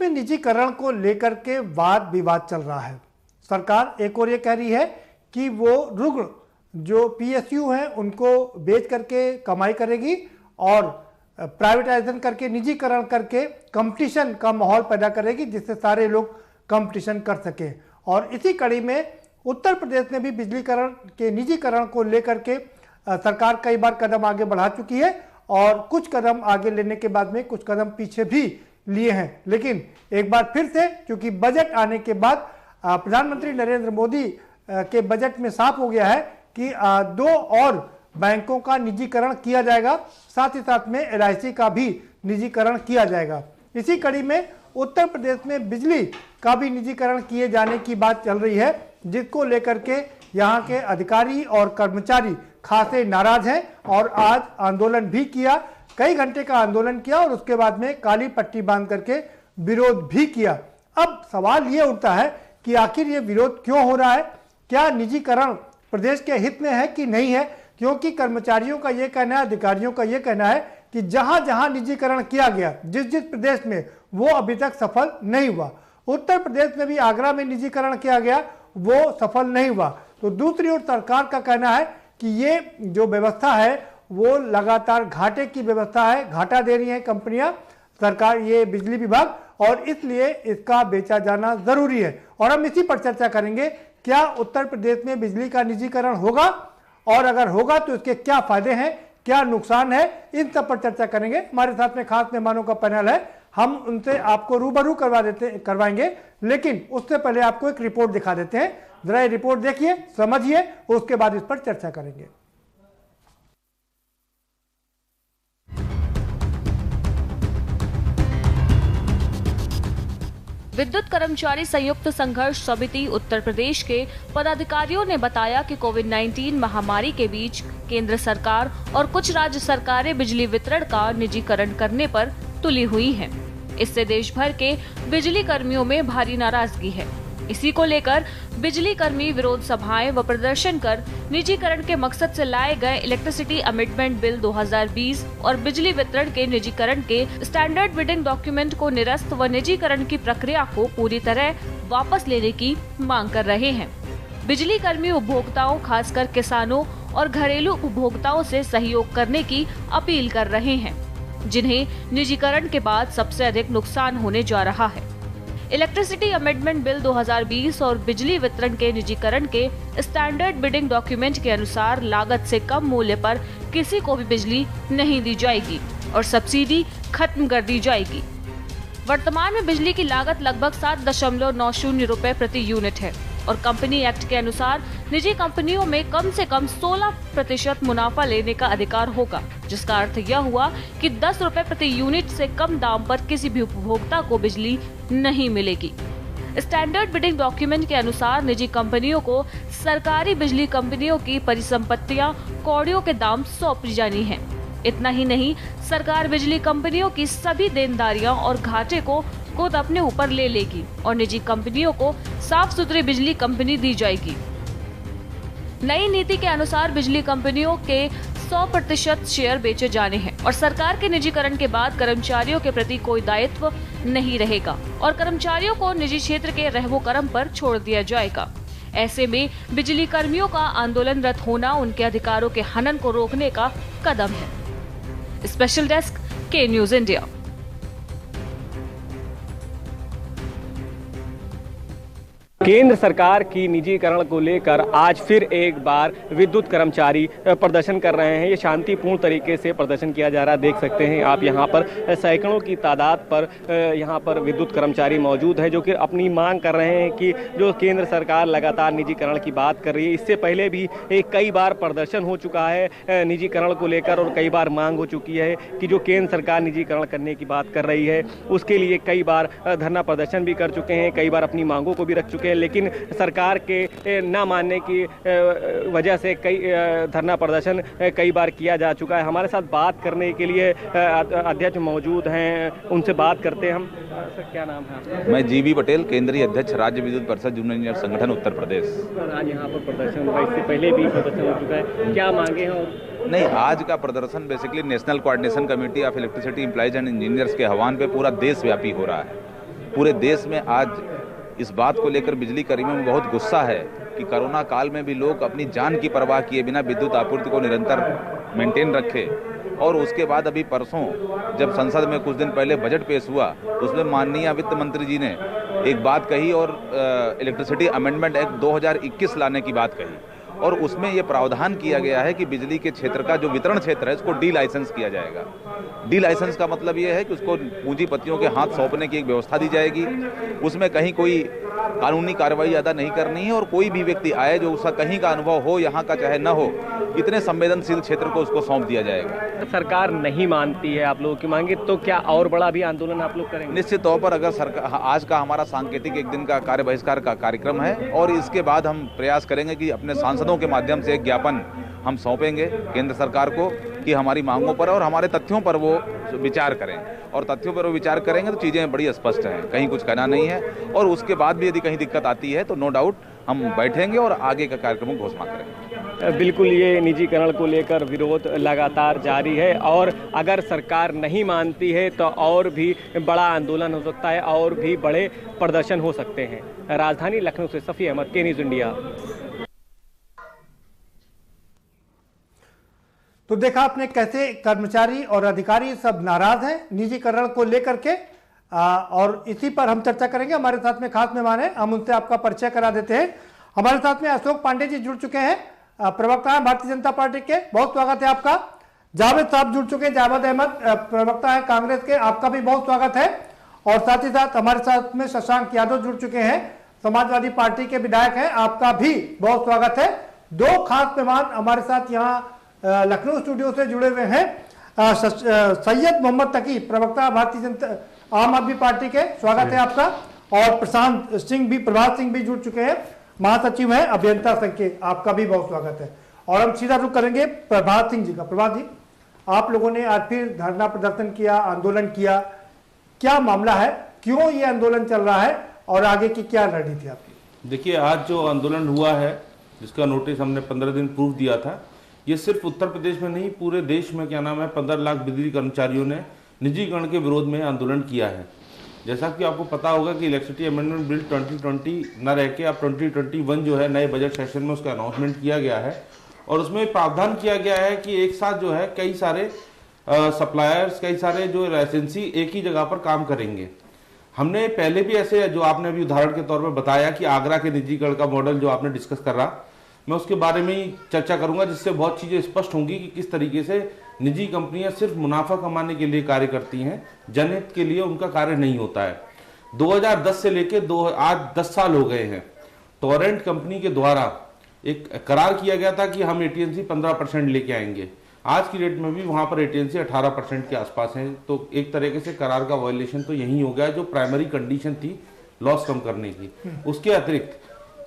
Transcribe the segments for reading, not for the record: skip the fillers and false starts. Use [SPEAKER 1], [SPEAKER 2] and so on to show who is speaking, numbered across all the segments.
[SPEAKER 1] में निजीकरण को लेकर के वाद विवाद चल रहा है। सरकार एक और ये कह रही है कि वो रुग्ण जो पीएसयू हैं उनको बेच करके कमाई करेगी और प्राइवेटाइजेशन करके निजीकरण करके कंपटीशन का माहौल पैदा करेगी जिससे सारे लोग कंपटीशन कर सकें। और इसी कड़ी में उत्तर प्रदेश में भी बिजलीकरण के निजीकरण को लेकर के सरकार कई बार कदम आगे बढ़ा चुकी है और कुछ कदम आगे लेने के बाद में कुछ कदम पीछे भी लिए हैं। लेकिन एक बार फिर से क्योंकि बजट आने के बाद प्रधानमंत्री नरेंद्र मोदी के बजट में साफ हो गया है कि 2 और बैंकों का निजीकरण किया जाएगा, साथ ही साथ में LIC का भी निजीकरण किया जाएगा। इसी कड़ी में उत्तर प्रदेश में बिजली का भी निजीकरण किए जाने की बात चल रही है, जिसको लेकर के यहाँ के अधिकारी और कर्मचारी खासे नाराज हैं और आज आंदोलन भी किया, कई घंटे का आंदोलन किया और उसके बाद में काली पट्टी बांध करके विरोध भी किया। अब सवाल ये उठता है कि आखिर ये विरोध क्यों हो रहा है, क्या निजीकरण प्रदेश के हित में है कि नहीं है, क्योंकि कर्मचारियों का ये कहना है, अधिकारियों का ये कहना है कि जहां जहां निजीकरण किया गया जिस जिस प्रदेश में वो अभी तक सफल नहीं हुआ। उत्तर प्रदेश में भी आगरा में निजीकरण किया गया, वो सफल नहीं हुआ। तो दूसरी ओर सरकार का कहना है कि ये जो व्यवस्था है वो लगातार घाटे की व्यवस्था है, घाटा दे रही है कंपनियां, सरकार ये बिजली विभाग, और इसलिए इसका बेचा जाना जरूरी है। और हम इसी पर चर्चा करेंगे, क्या उत्तर प्रदेश में बिजली का निजीकरण होगा और अगर होगा तो इसके क्या फायदे हैं, क्या नुकसान है, इन सब पर चर्चा करेंगे। हमारे साथ में खास मेहमानों का पैनल है, हम उनसे आपको रूबरू करवाएंगे, लेकिन उससे पहले आपको एक रिपोर्ट दिखा देते हैं। जरा ये रिपोर्ट देखिए, समझिए, उसके बाद इस पर चर्चा करेंगे।
[SPEAKER 2] विद्युत कर्मचारी संयुक्त संघर्ष समिति उत्तर प्रदेश के पदाधिकारियों ने बताया कि कोविड-19 महामारी के बीच केंद्र सरकार और कुछ राज्य सरकारें बिजली वितरण का निजीकरण करने पर तुली हुई हैं। इससे देश भर के बिजली कर्मियों में भारी नाराजगी है। इसी को लेकर बिजली कर्मी विरोध सभाएं व प्रदर्शन कर निजीकरण के मकसद से लाए गए इलेक्ट्रिसिटी अमेंडमेंट बिल 2020 और बिजली वितरण के निजीकरण के स्टैंडर्ड बिडिंग डॉक्यूमेंट को निरस्त व निजीकरण की प्रक्रिया को पूरी तरह वापस लेने की मांग कर रहे हैं। बिजली कर्मी उपभोक्ताओं, खासकर किसानों और घरेलू उपभोक्ताओं से सहयोग करने की अपील कर रहे हैं, जिन्हें निजीकरण के बाद सबसे अधिक नुकसान होने जा रहा है। इलेक्ट्रिसिटी अमेंडमेंट बिल 2020 और बिजली वितरण के निजीकरण के स्टैंडर्ड बिडिंग डॉक्यूमेंट के अनुसार लागत से कम मूल्य पर किसी को भी बिजली नहीं दी जाएगी और सब्सिडी खत्म कर दी जाएगी। वर्तमान में बिजली की लागत लगभग 7.90 रुपए प्रति यूनिट है और कंपनी एक्ट के अनुसार निजी कंपनियों में कम से कम 16% मुनाफा लेने का अधिकार होगा, जिसका अर्थ यह हुआ कि 10 रुपए प्रति यूनिट से कम दाम पर किसी भी उपभोक्ता को बिजली नहीं मिलेगी। स्टैंडर्ड बिडिंग डॉक्यूमेंट के अनुसार निजी कंपनियों को सरकारी बिजली कंपनियों की परिसंपत्तियां कौड़ियों के दाम सौंपी जानी है। इतना ही नहीं, सरकार बिजली कंपनियों की सभी देनदारियां और घाटे को खुद अपने ऊपर ले लेगी और निजी कंपनियों को साफ सुथरी बिजली कंपनी दी जाएगी। नई नीति के अनुसार बिजली कंपनियों के 100% शेयर बेचे जाने हैं और सरकार के निजीकरण के बाद कर्मचारियों के प्रति कोई दायित्व नहीं रहेगा और कर्मचारियों को निजी क्षेत्र के रहमो करम पर छोड़ दिया जाएगा। ऐसे में बिजली कर्मियों का आंदोलनरत होना उनके अधिकारों के हनन को रोकने का कदम है। स्पेशल डेस्क, के न्यूज इंडिया।
[SPEAKER 3] केंद्र सरकार की निजीकरण को लेकर आज फिर एक बार विद्युत कर्मचारी प्रदर्शन कर रहे हैं। ये शांतिपूर्ण तरीके से प्रदर्शन किया जा रहा है। देख सकते हैं आप यहाँ पर सैकड़ों की तादाद पर यहाँ पर विद्युत कर्मचारी मौजूद है, जो कि अपनी मांग कर रहे हैं कि जो केंद्र सरकार लगातार निजीकरण की बात कर रही है। इससे पहले भी कई बार प्रदर्शन हो चुका है निजीकरण को लेकर और कई बार मांग हो चुकी है कि जो केंद्र सरकार निजीकरण करने की बात कर रही है उसके लिए कई बार धरना प्रदर्शन भी कर चुके हैं, कई बार अपनी मांगों को भी रख चुके हैं, लेकिन सरकार के न मानने की वजह से कई धरना प्रदर्शन कई बार किया जा चुका है। हमारे साथ बात करने के लिए अध्यक्ष मौजूद हैं, उनसे बात करते हैं हम। सर, क्या नाम है आपका?
[SPEAKER 4] मैं जीबी पटेल, केंद्रीय अध्यक्ष राज्य विद्युत परिषद जूनियर इंजीनियर संगठन उत्तर प्रदेश।
[SPEAKER 3] आज यहाँ पर प्रदर्शन हुआ, इससे पहले भी प्रदर्शन हो चुका है, क्या मांगे हैं?
[SPEAKER 4] नहीं, आज का प्रदर्शन basically national coordination committee of electricity employees and engineers के आह्वान पे पूरा देशव्यापी हो रहा है। पूरे देश में आज इस बात को लेकर बिजली कर्मियों में बहुत गुस्सा है कि कोरोना काल में भी लोग अपनी जान की परवाह किए बिना विद्युत आपूर्ति को निरंतर मेंटेन रखे। और उसके बाद अभी परसों जब संसद में कुछ दिन पहले बजट पेश हुआ, उसमें माननीय वित्त मंत्री जी ने एक बात कही और इलेक्ट्रिसिटी अमेंडमेंट एक्ट 2021 लाने की बात कही, और उसमें यह प्रावधान किया गया है कि बिजली के क्षेत्र का जो वितरण क्षेत्र है उसको डी लाइसेंस किया जाएगा। डी लाइसेंस का मतलब यह है कि उसको पूंजीपतियों के हाथ सौंपने की एक व्यवस्था दी जाएगी। उसमें कहीं कोई कानूनी कार्रवाई अदा नहीं करनी है, और कोई भी व्यक्ति आए जो उसका कहीं का अनुभव हो, यहाँ का चाहे न हो, इतने संवेदनशील क्षेत्र को उसको सौंप दिया जाएगा।
[SPEAKER 3] सरकार नहीं मानती है आप लोगों की मांगे, तो क्या और बड़ा भी आंदोलन आप लोग करेंगे?
[SPEAKER 4] निश्चित तौर पर अगर सरकार, आज का हमारा सांकेतिक एक दिन का कार्य बहिष्कार का कार्यक्रम है, और इसके बाद हम प्रयास करेंगे कि अपने सांसदों के माध्यम से एक ज्ञापन हम सौंपेंगे केंद्र सरकार को कि हमारी मांगों पर और हमारे तथ्यों पर वो विचार करें, और तथ्यों पर वो विचार करेंगे तो चीज़ें बड़ी स्पष्ट हैं, कहीं कुछ कहना नहीं है। और उसके बाद भी यदि कहीं दिक्कत आती है तो नो डाउट हम बैठेंगे और आगे का कार्यक्रम घोषणा करेंगे।
[SPEAKER 3] बिल्कुल, ये निजीकरण को लेकर विरोध लगातार जारी है, और अगर सरकार नहीं मानती है तो और भी बड़ा आंदोलन हो सकता है, और भी बड़े प्रदर्शन हो सकते हैं। राजधानी लखनऊ से सफी अहमद, के न्यूज़ इंडिया।
[SPEAKER 1] तो देखा आपने कैसे कर्मचारी और अधिकारी सब नाराज हैं निजीकरण को लेकर के, और इसी पर हम चर्चा करेंगे। हमारे साथ में खास मेहमान हैं, हम उनसे आपका परिचय करा देते हैं। हमारे साथ में अशोक पांडे जी जुड़ चुके हैं, प्रवक्ता हैं भारतीय जनता पार्टी के, बहुत स्वागत है आपका। जावेद साहब जुड़ चुके हैं, जावेद अहमद प्रवक्ता है कांग्रेस के, आपका भी बहुत स्वागत है। और साथ ही साथ हमारे साथ में शशांक यादव जुड़ चुके हैं, समाजवादी पार्टी के विधायक हैं, आपका भी बहुत स्वागत है। दो खास मेहमान हमारे साथ यहाँ लखनऊ स्टूडियो से जुड़े हुए हैं, सैयद मोहम्मद तकी, प्रवक्ता भारतीय जनता आम आदमी पार्टी के, स्वागत है आपका। और प्रभात सिंह भी जुड़ चुके हैं, महासचिव हैं अभियंता संघ के, आपका भी बहुत स्वागत है। और हम सीधा रुख करेंगे प्रभात सिंह जी का। प्रभात जी, आप लोगों ने आज फिर धरना प्रदर्शन किया, आंदोलन किया, क्या मामला है, क्यों ये आंदोलन चल रहा है और आगे की क्या रणनीति आपकी?
[SPEAKER 5] देखिए, आज जो आंदोलन हुआ है, जिसका नोटिस हमने 15 दिन पूर्व दिया था, ये सिर्फ उत्तर प्रदेश में नहीं, पूरे देश में 15 लाख बिजली कर्मचारियों ने निजीकरण के विरोध में आंदोलन किया है। जैसा कि आपको पता होगा कि इलेक्ट्रिसिटी अमेंडमेंट बिल 2020 न रह के अब 2021 जो है नए बजट सेशन में उसका अनाउंसमेंट किया गया है, और उसमें प्रावधान किया गया है कि एक साथ जो है कई सारे सप्लायर्स, कई सारे जो लाइसेंसी एक ही जगह पर काम करेंगे। हमने पहले भी ऐसे, जो आपने अभी उदाहरण के तौर पर बताया कि आगरा के निजीकरण का मॉडल जो आपने डिस्कस कर रहा, मैं उसके बारे में ही चर्चा करूंगा, जिससे बहुत चीजें स्पष्ट होंगी कि किस तरीके से निजी कंपनियां सिर्फ मुनाफा कमाने के लिए कार्य करती हैं, जनहित के लिए उनका कार्य नहीं होता है। 2010 से लेके आज 10 साल हो गए हैं। टोरेंट कंपनी के द्वारा एक करार किया गया था कि हम एटीएनसी 15% लेके आएंगे। आज की डेट में भी वहां पर एटीएनसी 18% के आसपास है। तो एक तरीके से करार का वायलेशन तो यही हो गया, जो प्राइमरी कंडीशन थी लॉस कम करने की। उसके अतिरिक्त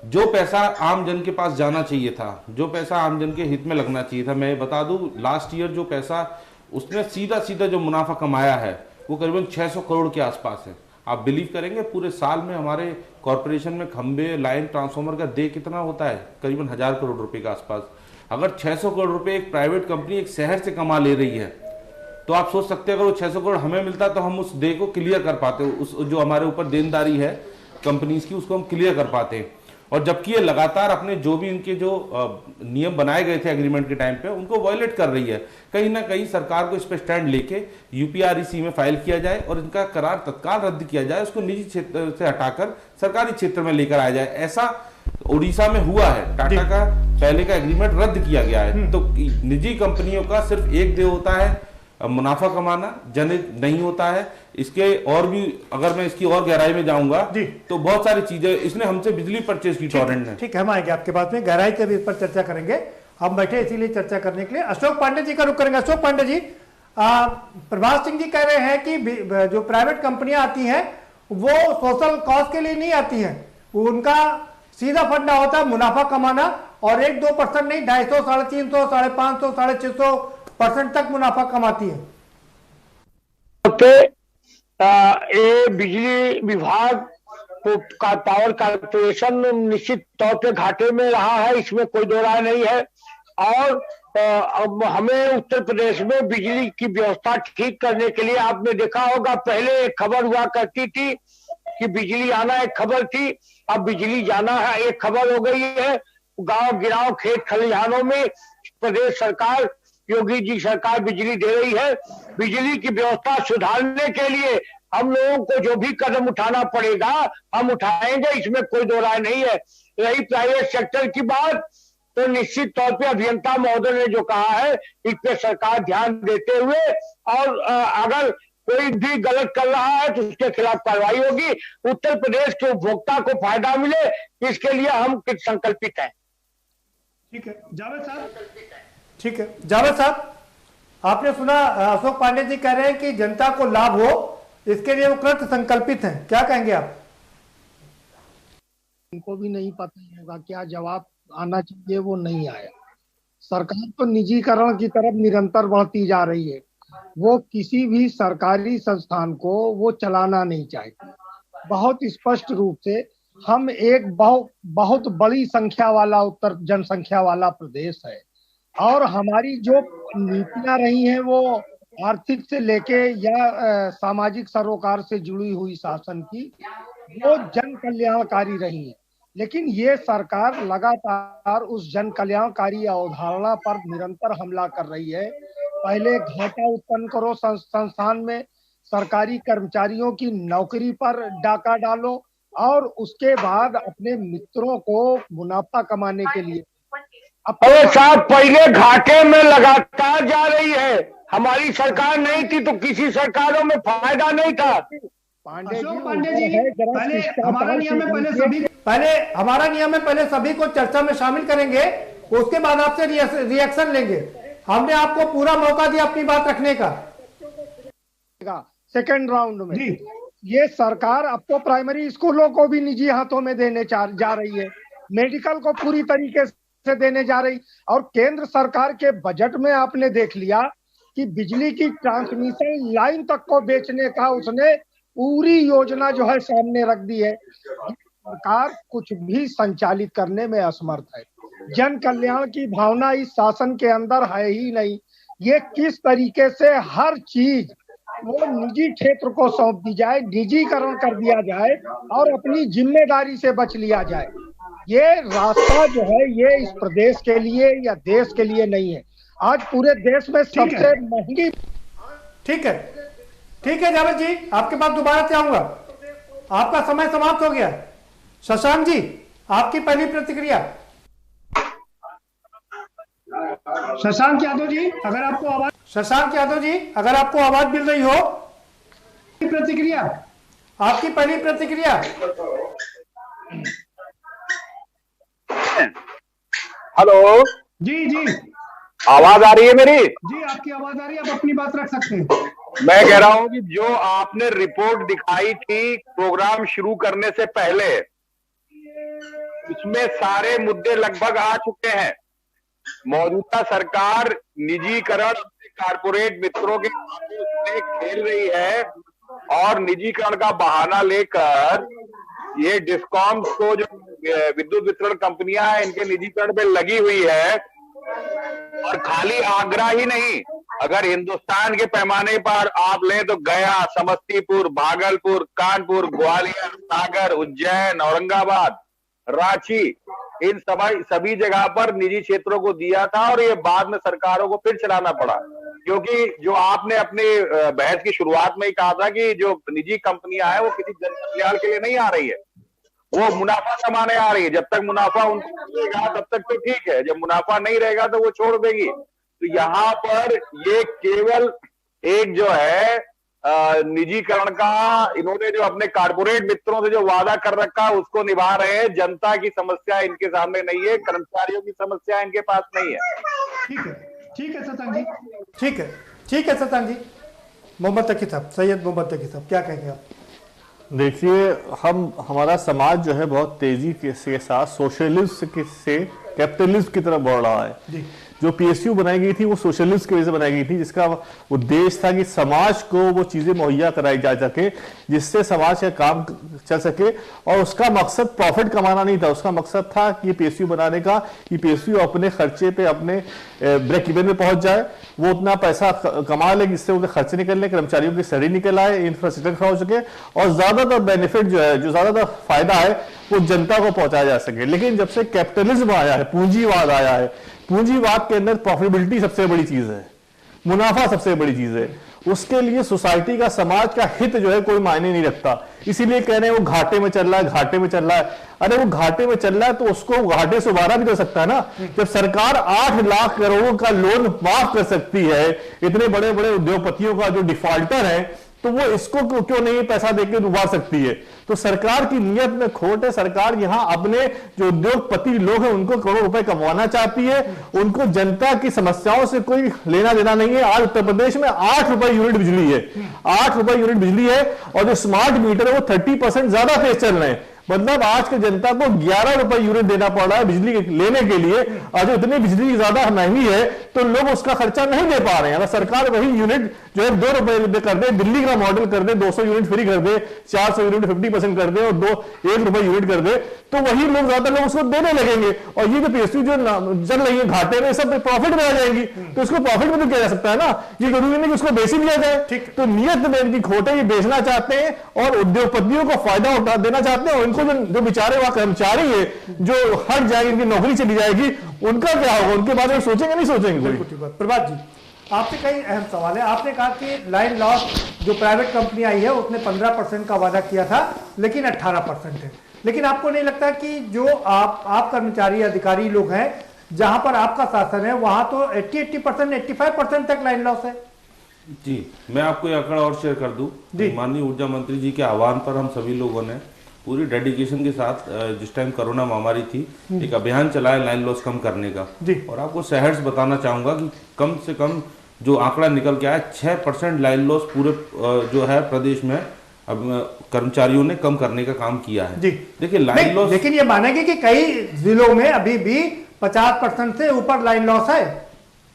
[SPEAKER 5] जो पैसा आम जन के पास जाना चाहिए था, जो पैसा आम जन के हित में लगना चाहिए था, मैं बता दूं, लास्ट ईयर जो पैसा उसने सीधा जो मुनाफा कमाया है वो करीबन 600 करोड़ के आसपास है। आप बिलीव करेंगे, पूरे साल में हमारे कॉर्पोरेशन में खंबे, लाइन, ट्रांसफार्मर का देय कितना होता है? करीबन 1000 करोड़ रुपए के आसपास। अगर 600 करोड़ रुपए एक प्राइवेट कंपनी एक शहर से कमा ले रही है, तो आप सोच सकते हैं अगर वो 600 करोड़ हमें मिलता तो हम उस देय को क्लियर कर पाते, उस जो हमारे ऊपर देनदारी है कंपनीज की, उसको हम क्लियर कर पाते हैं। और जबकि ये लगातार अपने जो भी इनके जो नियम बनाए गए थे एग्रीमेंट के टाइम पे, उनको वायलेट कर रही है। कहीं ना कहीं सरकार को इस पे स्टैंड लेके यूपीआरईसी में फाइल किया जाए और इनका करार तत्काल रद्द किया जाए, उसको निजी क्षेत्र से हटाकर सरकारी क्षेत्र में लेकर आया जाए। ऐसा उड़ीसा में हुआ है, टाटा का पहले का एग्रीमेंट रद्द किया गया है। तो निजी कंपनियों का सिर्फ एक ध्येय होता है, मुनाफा कमाना, जनहित नहीं होता है। इसके और भी, अगर मैं इसकी और गहराई में जाऊंगा तो बहुत सारी चीजें, इसने हमसे बिजली परचेज की टोरेंट ने।
[SPEAKER 1] ठीक है, हम आएंगे आपके बात में, गहराई से भी इस पर चर्चा करेंगे। हम बैठे इसीलिए चर्चा करने के लिए। अशोक पांडे जी का रुख करेंगे। अशोक पांडे जी, प्रभात सिंह जी कह रहे हैं कि जो प्राइवेट कंपनियां आती हैं वो सोशल कॉज के लिए नहीं आती हैं, उनका सीधा फंडा होता है मुनाफा कमाना, और 1-2% नहीं, 250, 350, 550, 650% तक मुनाफा कमाती है।
[SPEAKER 6] ये बिजली विभाग का पावर कॉर्पोरेशन निश्चित तौर पे घाटे में रहा है, इसमें कोई दो राय नहीं है। और अब हमें उत्तर प्रदेश में बिजली की व्यवस्था ठीक करने के लिए, आपने देखा होगा पहले एक खबर हुआ करती थी कि बिजली आना एक खबर थी, अब बिजली जाना है एक खबर हो गई है। गांव गिराव खेत खलिहानों में प्रदेश सरकार, योगी जी सरकार बिजली दे रही है। बिजली की व्यवस्था सुधारने के लिए हम लोगों को जो भी कदम उठाना पड़ेगा हम उठाएंगे, इसमें कोई दो राय नहीं है। रही प्राइवेट सेक्टर की बात, तो निश्चित तौर पे अभियंता महोदय ने जो कहा है इस पे सरकार ध्यान देते हुए, और अगर कोई भी गलत कर रहा है तो उसके खिलाफ कार्रवाई होगी। उत्तर प्रदेश के उपभोक्ता को फायदा मिले, इसके लिए हम संकल्पित हैं।
[SPEAKER 1] ठीक है जावेद साहब, ठीक है जावेद साहब, आपने सुना अशोक पांडे जी कह रहे हैं कि जनता को लाभ हो, इसके लिए वो कृत संकल्पित हैं, क्या कहेंगे आप?
[SPEAKER 7] इनको भी नहीं पता होगा क्या जवाब आना चाहिए, वो नहीं आया। सरकार तो निजीकरण की तरफ निरंतर बढ़ती जा रही है, वो किसी भी सरकारी संस्थान को वो चलाना नहीं चाहती। बहुत स्पष्ट रूप से हम एक बहुत बड़ी संख्या वाला उत्तर जनसंख्या वाला प्रदेश है, और हमारी जो नीतियां रही हैं वो आर्थिक से लेके या सामाजिक सरोकार से जुड़ी हुई शासन की, वो जन कल्याणकारी रही है। लेकिन ये सरकार लगातार उस जन कल्याणकारी अवधारणा पर निरंतर हमला कर रही है। पहले घाटा उत्पन्न करो संस्थान में, सरकारी कर्मचारियों की नौकरी पर डाका डालो, और उसके बाद अपने मित्रों को मुनाफा कमाने के लिए।
[SPEAKER 6] अरे साहब, पहले घाटे में लगातार जा रही है। हमारी सरकार नहीं थी तो किसी सरकारों में फायदा नहीं था।
[SPEAKER 1] पांडे जी पहले हमारा नियम है, पहले सभी को चर्चा में शामिल करेंगे, उसके बाद आपसे रिएक्शन लेंगे। हमने आपको पूरा मौका दिया अपनी बात रखने का।
[SPEAKER 7] सेकंड राउंड में ये सरकार अब तो प्राइमरी स्कूलों को भी निजी हाथों में देने जा रही है, मेडिकल को पूरी तरीके से देने जा रही, और केंद्र सरकार के बजट में आपने देख लिया कि बिजली की ट्रांसमिशन लाइन तक को बेचने का उसने पूरी योजना जो है सामने रख दी है। सरकार कुछ भी संचालित करने में असमर्थ है। जन कल्याण की भावना इस शासन के अंदर है ही नहीं। ये किस तरीके से हर चीज वो निजी क्षेत्र को सौंप दी जाए, निजीकरण कर दिया जाए और अपनी जिम्मेदारी से बच लिया जाए, ये रास्ता जो है ये इस प्रदेश के लिए या देश के लिए नहीं है। आज पूरे देश में सबसे महंगी।
[SPEAKER 1] ठीक है जावेद जी, आपके पास दोबारा से आऊंगा, आपका समय समाप्त हो गया। शशांक जी, आपकी पहली प्रतिक्रिया।
[SPEAKER 8] शशांक यादव जी, अगर आपको आवाज मिल रही हो, प्रतिक्रिया,
[SPEAKER 1] आपकी पहली प्रतिक्रिया।
[SPEAKER 6] हेलो
[SPEAKER 8] जी,
[SPEAKER 6] आवाज आ रही है मेरी?
[SPEAKER 8] जी आपकी आवाज आ रही है, आप अपनी बात रख सकते हैं।
[SPEAKER 6] मैं कह रहा हूं कि जो आपने रिपोर्ट दिखाई थी प्रोग्राम शुरू करने से पहले, उसमें सारे मुद्दे लगभग आ चुके हैं। मौजूदा सरकार निजीकरण अपने कारपोरेट मित्रों के साथ खेल रही है, और निजीकरण का बहाना लेकर ये डिस्कॉम्स को, जो विद्युत वितरण कंपनियां हैं, इनके निजीकरण पे लगी हुई है। और खाली आगरा ही नहीं, अगर हिंदुस्तान के पैमाने पर आप लें तो गया, समस्तीपुर, भागलपुर, कानपुर, ग्वालियर, सागर, उज्जैन, औरंगाबाद, रांची, इन सभी जगह पर निजी क्षेत्रों को दिया था, और ये बाद में सरकारों को फिर चलाना पड़ा। क्योंकि जो आपने अपने बहस की शुरुआत में ही कहा था कि जो निजी कंपनियां हैं वो किसी जन कल्याण के लिए नहीं आ रही है, वो मुनाफा कमाने आ रही है। जब तक मुनाफा उनको मिलेगा तब तक तो ठीक है, जब मुनाफा नहीं रहेगा तो वो छोड़ देगी। तो यहाँ पर ये केवल एक जो है निजीकरण का, इन्होंने जो अपने कारपोरेट मित्रों से जो वादा कर रखा है उसको निभा रहे हैं। जनता की समस्या इनके सामने नहीं है, कर्मचारियों की समस्या इनके पास नहीं है।
[SPEAKER 8] ठीक है शशांक जी,
[SPEAKER 1] ठीक है शशांक जी। मोहम्मद तकी साहब, सैयद मोहम्मद तकी साहब, क्या कहेंगे आप?
[SPEAKER 9] देखिए, हमारा समाज जो है बहुत तेजी के साथ सोशलिज्म से कैपिटलिज्म की तरफ बढ़ रहा है। जो पीएसयू बनाई गई थी वो सोशलिस्ट की वजह से बनाई गई थी, जिसका उद्देश्य था कि समाज को वो चीजें मुहैया कराई जा सके जिससे समाज का काम चल सके, और उसका मकसद प्रॉफिट कमाना नहीं था। उसका मकसद था कि पीएसयू बनाने का कि पीएसयू अपने खर्चे पे अपने ब्रेक इवन में पहुंच जाए, वो उतना पैसा कमा ले जिससे उनके खर्चे निकल ले, कर्मचारियों की सैलरी निकल आए, इंफ्रास्ट्रक्चर खड़ा हो सके और ज्यादातर बेनिफिट जो है, जो ज्यादातर फायदा है वो जनता को पहुंचाया जा सके। लेकिन जब से कैपिटलिज्म आया है, पूंजीवाद आया है, पूंजीवाद के अंदर प्रॉफिटेबिलिटी सबसे बड़ी चीज है, मुनाफा सबसे बड़ी चीज है, उसके लिए सोसाइटी का, समाज का हित जो है कोई मायने नहीं रखता। इसीलिए कह रहे हैं वो घाटे में चल रहा है, घाटे में चल रहा है। अरे वो घाटे में चल रहा है तो उसको घाटे से उबारा भी कर सकता है ना। जब सरकार 8 लाख करोड़ का लोन माफ कर सकती है इतने बड़े बड़े उद्योगपतियों का जो डिफॉल्टर है, तो वो इसको क्यों नहीं पैसा देकर डुबा सकती है। तो सरकार की नीयत में खोट है। सरकार यहां अपने जो उद्योगपति लोग हैं उनको करोड़ रुपए कमाना चाहती है, उनको जनता की समस्याओं से कोई लेना देना नहीं है। आज उत्तर प्रदेश में 8 रुपए यूनिट बिजली है, 8 रुपए यूनिट बिजली है, और जो स्मार्ट मीटर है वो 30% ज्यादा तेज चल रहे हैं। मतलब आज के जनता को 11 रुपए यूनिट देना पड़ रहा है बिजली लेने के लिए। आज इतनी बिजली ज्यादा महंगी है तो लोग उसका खर्चा नहीं दे पा रहे हैं। अगर सरकार वही यूनिट जो है 2 रुपए कर दे, दिल्ली का मॉडल कर दे, 200 यूनिट फ्री कर दे, 400 यूनिट 50% कर दे और 1 रुपए यूनिट कर दे, तो वही लोग ज्यादा लोग उसको देने लगेंगे। और ये जो पीएसयू जो चल रही है घाटे में, सब प्रॉफिट में आ जाएंगी, तो इसको प्रॉफिट में तो किया जा सकता है ना। ये जरूरी नहीं कि उसको बेच ही लिया जाए। ठीक, तो नियत में इनकी खोट है, ये बेचना चाहते हैं और उद्योगपतियों को फायदा उठा देना चाहते हैं। उनको जो बेचारे वहां कर्मचारी है जो हट जाएंगे, इनकी नौकरी चली जाएगी, उनका क्या होगा, उनके बारे में सोचेंगे नहीं सोचेंगे।
[SPEAKER 1] प्रभात जी, आपसे कई अहम सवाल है। आपने कहा कि लाइन लॉस जो प्राइवेट कंपनी आई है उसने 15% का वादा किया था, लेकिन 18% है। लेकिन आपको नहीं लगता कि जो आप कर्मचारी अधिकारी लोग हैं, जहां पर आपका शासन है, वहां तो 80% 85% तक लाइन लॉस है?
[SPEAKER 5] जी, मैं आपको ये आंकड़ा और शेयर कर दूं। माननीय ऊर्जा मंत्री जी के आह्वान पर हम सभी लोगों ने पूरी डेडिकेशन के साथ जिस टाइम कोरोना महामारी थी, एक अभियान चलाया लाइन लॉस कम करने का। और आपको शहर से बताना चाहूंगा कि कम से कम जो आंकड़ा निकल के आया, 6% लाइन लॉस पूरे जो है प्रदेश में अब कर्मचारियों ने कम करने का काम किया है। देखिए लाइन लॉस,
[SPEAKER 1] लेकिन ये मानेंगे कि कई जिलों में अभी भी 50% से ऊपर लाइन लॉस है।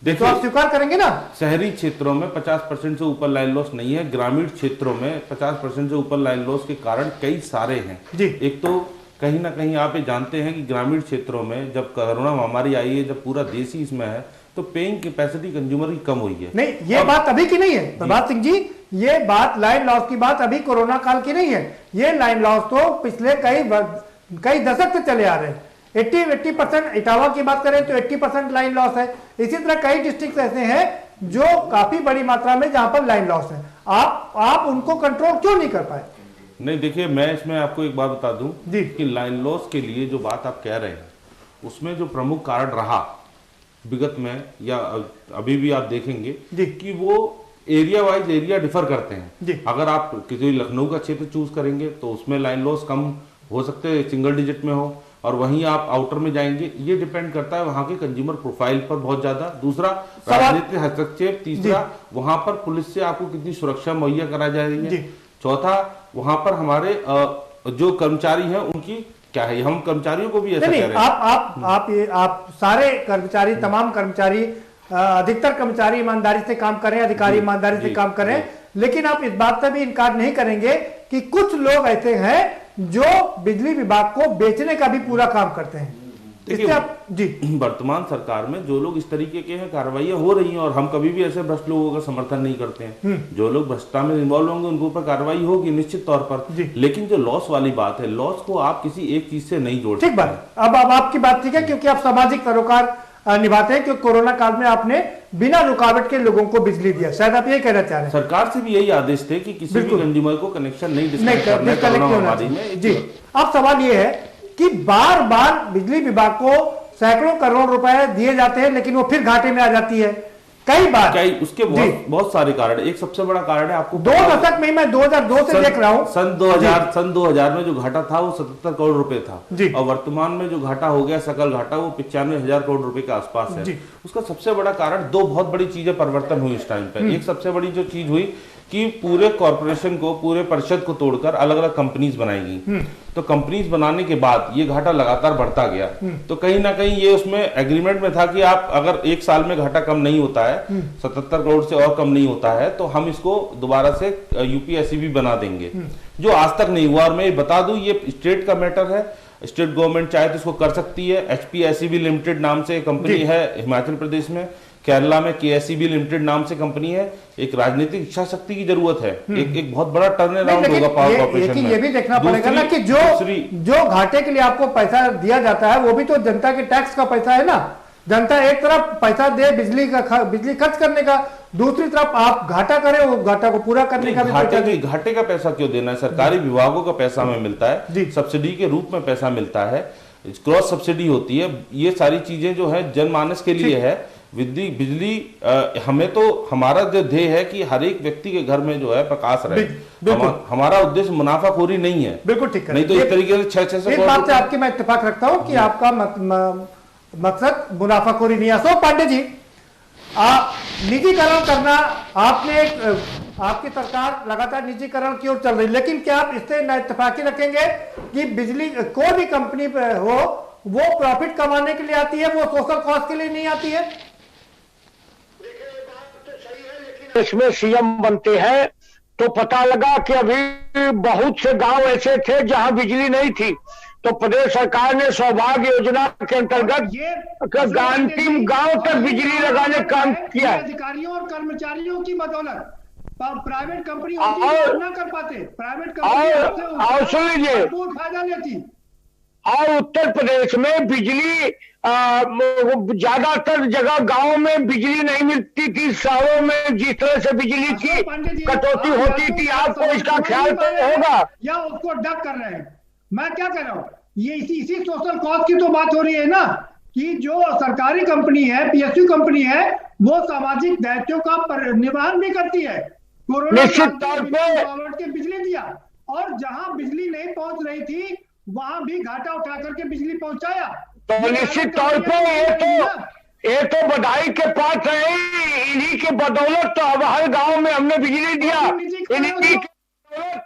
[SPEAKER 1] तो आप स्वीकार करेंगे ना?
[SPEAKER 5] शहरी क्षेत्रों में 50% से ऊपर लाइन लॉस नहीं है, ग्रामीण क्षेत्रों में 50% से ऊपर लाइन लॉस के कारण कई सारे हैं। एक तो कहीं ना कहीं आप ये जानते हैं कि ग्रामीण क्षेत्रों में जब कोरोना महामारी आई है, जब पूरा देश ही इसमें है, तो पेइंग कैपेसिटी कंज्यूमर की कम हुई है।
[SPEAKER 1] नहीं, ये बात अभी की नहीं है प्रभात सिंह जी, ये बात लाइन लॉस की बात अभी कोरोना काल की नहीं है। ये लाइन लॉस तो पिछले कई दशक से चले आ रहे हैं। 80% इटावा की बात करें तो 80% लाइन लॉस है। इसी तरह कई डिस्ट्रिक्ट ऐसे हैं जो काफी बड़ी मात्रा में जहां पर लाइन लॉस है। आप उनको कंट्रोल क्यों नहीं कर पाए?
[SPEAKER 5] नहीं, देखिए मैं इसमें आपको एक बात बता दूं कि लाइन लॉस के लिए जो बात आप कह रहे हैं उसमें जो प्रमुख कारण रहा विगत में या अभी भी आप देखेंगे कि वो एरिया वाइज एरिया डिफर करते हैं। अगर आप किसी लखनऊ का क्षेत्र चूज करेंगे तो उसमें लाइन लॉस कम हो सकते हैं, सिंगल डिजिट में हो, और वहीं आप आउटर में जाएंगे, ये डिपेंड करता है वहां के कंज्यूमर प्रोफाइल पर बहुत ज्यादा। दूसरा राजनीतिक हस्तक्षेप, तीसरा वहां पर पुलिस से आपको कितनी सुरक्षा मुहैया करा जा रही है, चौथा वहां पर हमारे जो कर्मचारी हैं उनकी क्या है। हम कर्मचारियों को भी ऐसा कह रहे हैं।
[SPEAKER 1] आप सारे कर्मचारी, तमाम कर्मचारी, अधिकतर कर्मचारी ईमानदारी से काम करें, अधिकारी ईमानदारी से काम करें, लेकिन आप इस बात से भी इनकार नहीं करेंगे कि कुछ लोग ऐसे हैं जो बिजली विभाग को बेचने का भी पूरा काम करते हैं।
[SPEAKER 5] देखिए वर्तमान सरकार में जो लोग इस तरीके के हैं कार्रवाइयां हो रही हैं, और हम कभी भी ऐसे भ्रष्ट लोगों का समर्थन नहीं करते हैं। जो लोग भ्रष्टाचार में इन्वॉल्व होंगे उनके ऊपर कार्रवाई होगी निश्चित तौर पर। लेकिन जो लॉस वाली बात है, लॉस को आप किसी एक चीज से नहीं जोड़ सकते।
[SPEAKER 1] ठीक बात, अब आपकी बात ठीक है, क्योंकि आप सामाजिक सरोकार निभाते हैं। क्योंकि कोरोना काल में आपने बिना रुकावट के लोगों को बिजली दिया, शायद आप यही कहना चाह रहे हैं।
[SPEAKER 5] सरकार से भी यही आदेश थे कि किसी भी कंज्यूमर को कनेक्शन नहीं डिस्कनेक्ट करना है।
[SPEAKER 1] जी, अब सवाल ये है कि बार बार बिजली विभाग को सैकड़ों करोड़ रुपए दिए जाते हैं, लेकिन वो फिर घाटे में आ जाती है कई बार।
[SPEAKER 5] उसके बहुत सारे कारण। एक सबसे बड़ा कारण है, आपको
[SPEAKER 1] 2 दशक में, मैं 2002 से देख रहा हूं,
[SPEAKER 5] सन 2000 में जो घाटा था वो 77 करोड़ रुपए था, और वर्तमान में जो घाटा हो गया सकल घाटा वो 95,000 करोड़ रुपए के आसपास है। उसका सबसे बड़ा कारण, दो बहुत बड़ी चीजें परिवर्तन हुई इस टाइम पे। एक सबसे बड़ी जो चीज हुई कि पूरे कॉरपोरेशन को, पूरे परिषद को तोड़कर अलग अलग कंपनीज बनाएगी। तो कंपनीज बनाने के बाद ये घाटा लगातार बढ़ता गया। तो कहीं ना कहीं ये उसमें एग्रीमेंट में था कि आप अगर एक साल में घाटा कम नहीं होता है, 77 करोड़ से और कम नहीं होता है, तो हम इसको दोबारा से यूपीएससीबी बना देंगे, जो आज तक नहीं हुआ। और मैं बता दूं, ये स्टेट का मैटर है, स्टेट गवर्नमेंट चाहे तो इसको कर सकती है। एचपीएससीबी लिमिटेड नाम से कंपनी है हिमाचल प्रदेश में, केरला में केएससीबी लिमिटेड नाम से कंपनी है। एक राजनीतिक इच्छा शक्ति की जरूरत है, एक बहुत बड़ा टर्न अराउंड होगा पावर कॉर्पोरेशन में।
[SPEAKER 1] ये भी देखना पड़ेगा ना कि जो घाटे के लिए आपको पैसा दिया जाता है वो भी तो जनता के टैक्स का पैसा है ना। जनता एक तरफ पैसा दे बिजली खर्च करने का, दूसरी तरफ आप घाटा करें, वो घाटा को पूरा करने का भी
[SPEAKER 5] घाटे का पैसा क्यों देना है? सरकारी विभागों का पैसा हमें मिलता है, सब्सिडी के रूप में पैसा मिलता है, क्रॉस सब्सिडी होती है। ये सारी चीजें जो है जनमानस के लिए है। बिजली हमें तो, हमारा जो ध्येय है कि हर एक व्यक्ति के घर में जो है प्रकाश रहे। हमारा उद्देश्य मुनाफाखोरी नहीं है। बिल्कुल ठीक है। नहीं तो इस तरीके से 600
[SPEAKER 1] इस बात से आपकी मैं इत्तेफाक रखता हूं कि आपका मकसद मुनाफाखोरी नहीं है। अशोक पांडे जी, निजीकरण करना, आपकी सरकार लगातार निजीकरण की ओर चल रही, लेकिन क्या आप इससे न इत्तेफाकी रखेंगे कि बिजली कोई भी कंपनी हो वो प्रॉफिट कमाने के लिए आती है, वो सोशल कॉज के लिए नहीं आती है?
[SPEAKER 6] इसमें सीएम बनते हैं तो पता लगा कि अभी बहुत से गांव ऐसे थे जहां बिजली नहीं थी, तो प्रदेश सरकार ने सौभाग्य योजना के अंतर्गत अंतिम गांव तक बिजली लगाने का काम किया है।
[SPEAKER 8] अधिकारियों और कर्मचारियों की बदौलत प्राइवेट कंपनी ना कर पाते, प्राइवेट कंपनी
[SPEAKER 6] सुन लीजिए,
[SPEAKER 8] फायदा लेती।
[SPEAKER 6] और उत्तर प्रदेश में बिजली ज्यादातर जगह गांव में बिजली नहीं मिलती थी। शहरों में जिस तरह से बिजली की कटौती होती थी, आपको इसका ख्याल तो होगा,
[SPEAKER 8] या उसको डक कर रहे हैं। मैं क्या कह रहा हूँ, ये इसी सोशल कॉज की तो बात हो रही है ना, कि जो सरकारी कंपनी है, पीएसयू कंपनी है, वो सामाजिक दायित्वों का निर्वहन भी करती है। कोरोना
[SPEAKER 6] निश्चित तौर
[SPEAKER 8] पे बिजली दिया, और जहां बिजली नहीं पहुंच रही थी वहां भी घाटा उठा करके बिजली पहुंचाया।
[SPEAKER 6] तो निश्चित तौर पे ये तो बधाई के पात्र है। इन्हीं के बदौलत तो अब हर गांव में हमने बिजली दिया। इन्हीं की बदौलत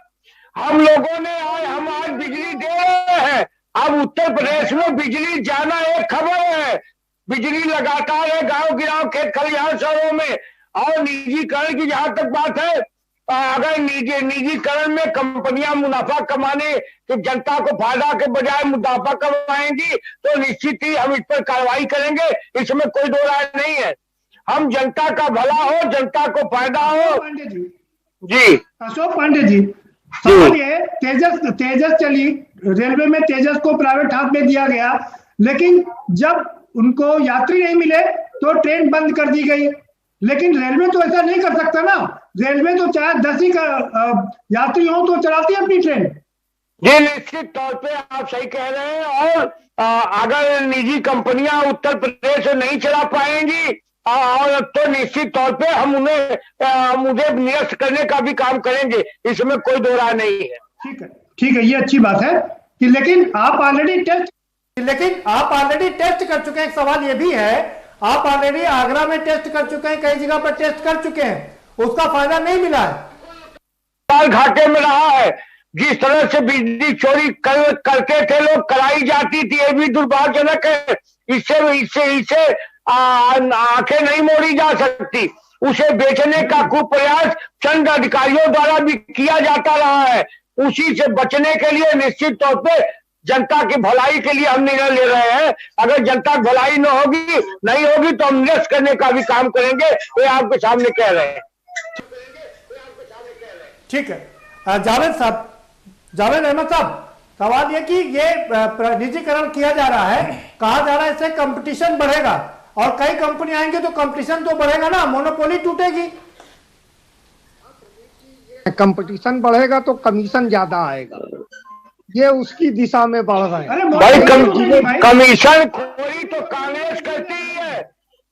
[SPEAKER 6] हम लोगों ने हम आज बिजली दे रहे हैं। अब उत्तर प्रदेश में बिजली जाना एक खबर है, बिजली लगातार है गांव गिराव, खेत खलिहान, शहरों में। और निजीकरण की जहां तक बात है, अगर निजीकरण में कंपनियां मुनाफा कमाने कि जनता को फायदा के बजाय मुनाफा कमाएंगी, तो निश्चित ही हम इस पर कार्रवाई करेंगे, इसमें कोई दो राय नहीं है। हम जनता का भला हो, जनता को फायदा हो।
[SPEAKER 8] पांडे
[SPEAKER 6] जी,
[SPEAKER 8] अशोक पांडे जी, सवाल ये, तेजस चली, रेलवे में तेजस को प्राइवेट हाथ में दिया गया, लेकिन जब उनको यात्री नहीं मिले तो ट्रेन बंद कर दी गई। लेकिन रेलवे तो ऐसा नहीं कर सकता ना, रेलवे तो चाहे 10 ही यात्री हो तो चलाती है अपनी ट्रेन।
[SPEAKER 6] ये निश्चित तौर पे आप सही कह रहे हैं। और अगर निजी कंपनियां उत्तर प्रदेश से नहीं चला पाएंगी और तो निश्चित तौर पे हम मुझे निरस्त करने का भी काम करेंगे, इसमें कोई दो राय नहीं है।
[SPEAKER 8] ठीक है, ये अच्छी बात है कि लेकिन आप ऑलरेडी टेस्ट कर चुके हैं। एक सवाल ये भी है, आप ऑलरेडी आगरा में टेस्ट कर चुके हैं, कई जगह पर टेस्ट कर चुके हैं, उसका फायदा नहीं मिला है।
[SPEAKER 6] घाटे में रहा है। जिस तरह से बिजली चोरी करते थे लोग, कराई जाती थी, ये भी दुर्भाग्यजनक है। इससे आंखें नहीं मोड़ी जा सकती। उसे बेचने का कुप्रयास चंद अधिकारियों द्वारा भी किया जाता रहा है। उसी से बचने के लिए निश्चित तौर पे जनता की भलाई के लिए हम निर्णय ले रहे हैं। अगर जनता की भलाई नहीं होगी तो हम निरस्त करने का भी काम करेंगे, ये आपके सामने कह रहे हैं।
[SPEAKER 1] ठीक है, जावेद अहमद साहब, सवाल ये कि ये निजीकरण किया जा रहा है, कहा जा रहा है इससे कंपटीशन बढ़ेगा, और कई कंपनी आएंगे तो कंपटीशन तो बढ़ेगा ना, मोनोपोली टूटेगी।
[SPEAKER 7] कंपटीशन बढ़ेगा तो कमीशन ज्यादा आएगा, ये उसकी दिशा में बढ़ रहे हैं।
[SPEAKER 6] भाई कमीशन खोरी तो कांग्रेस करती है,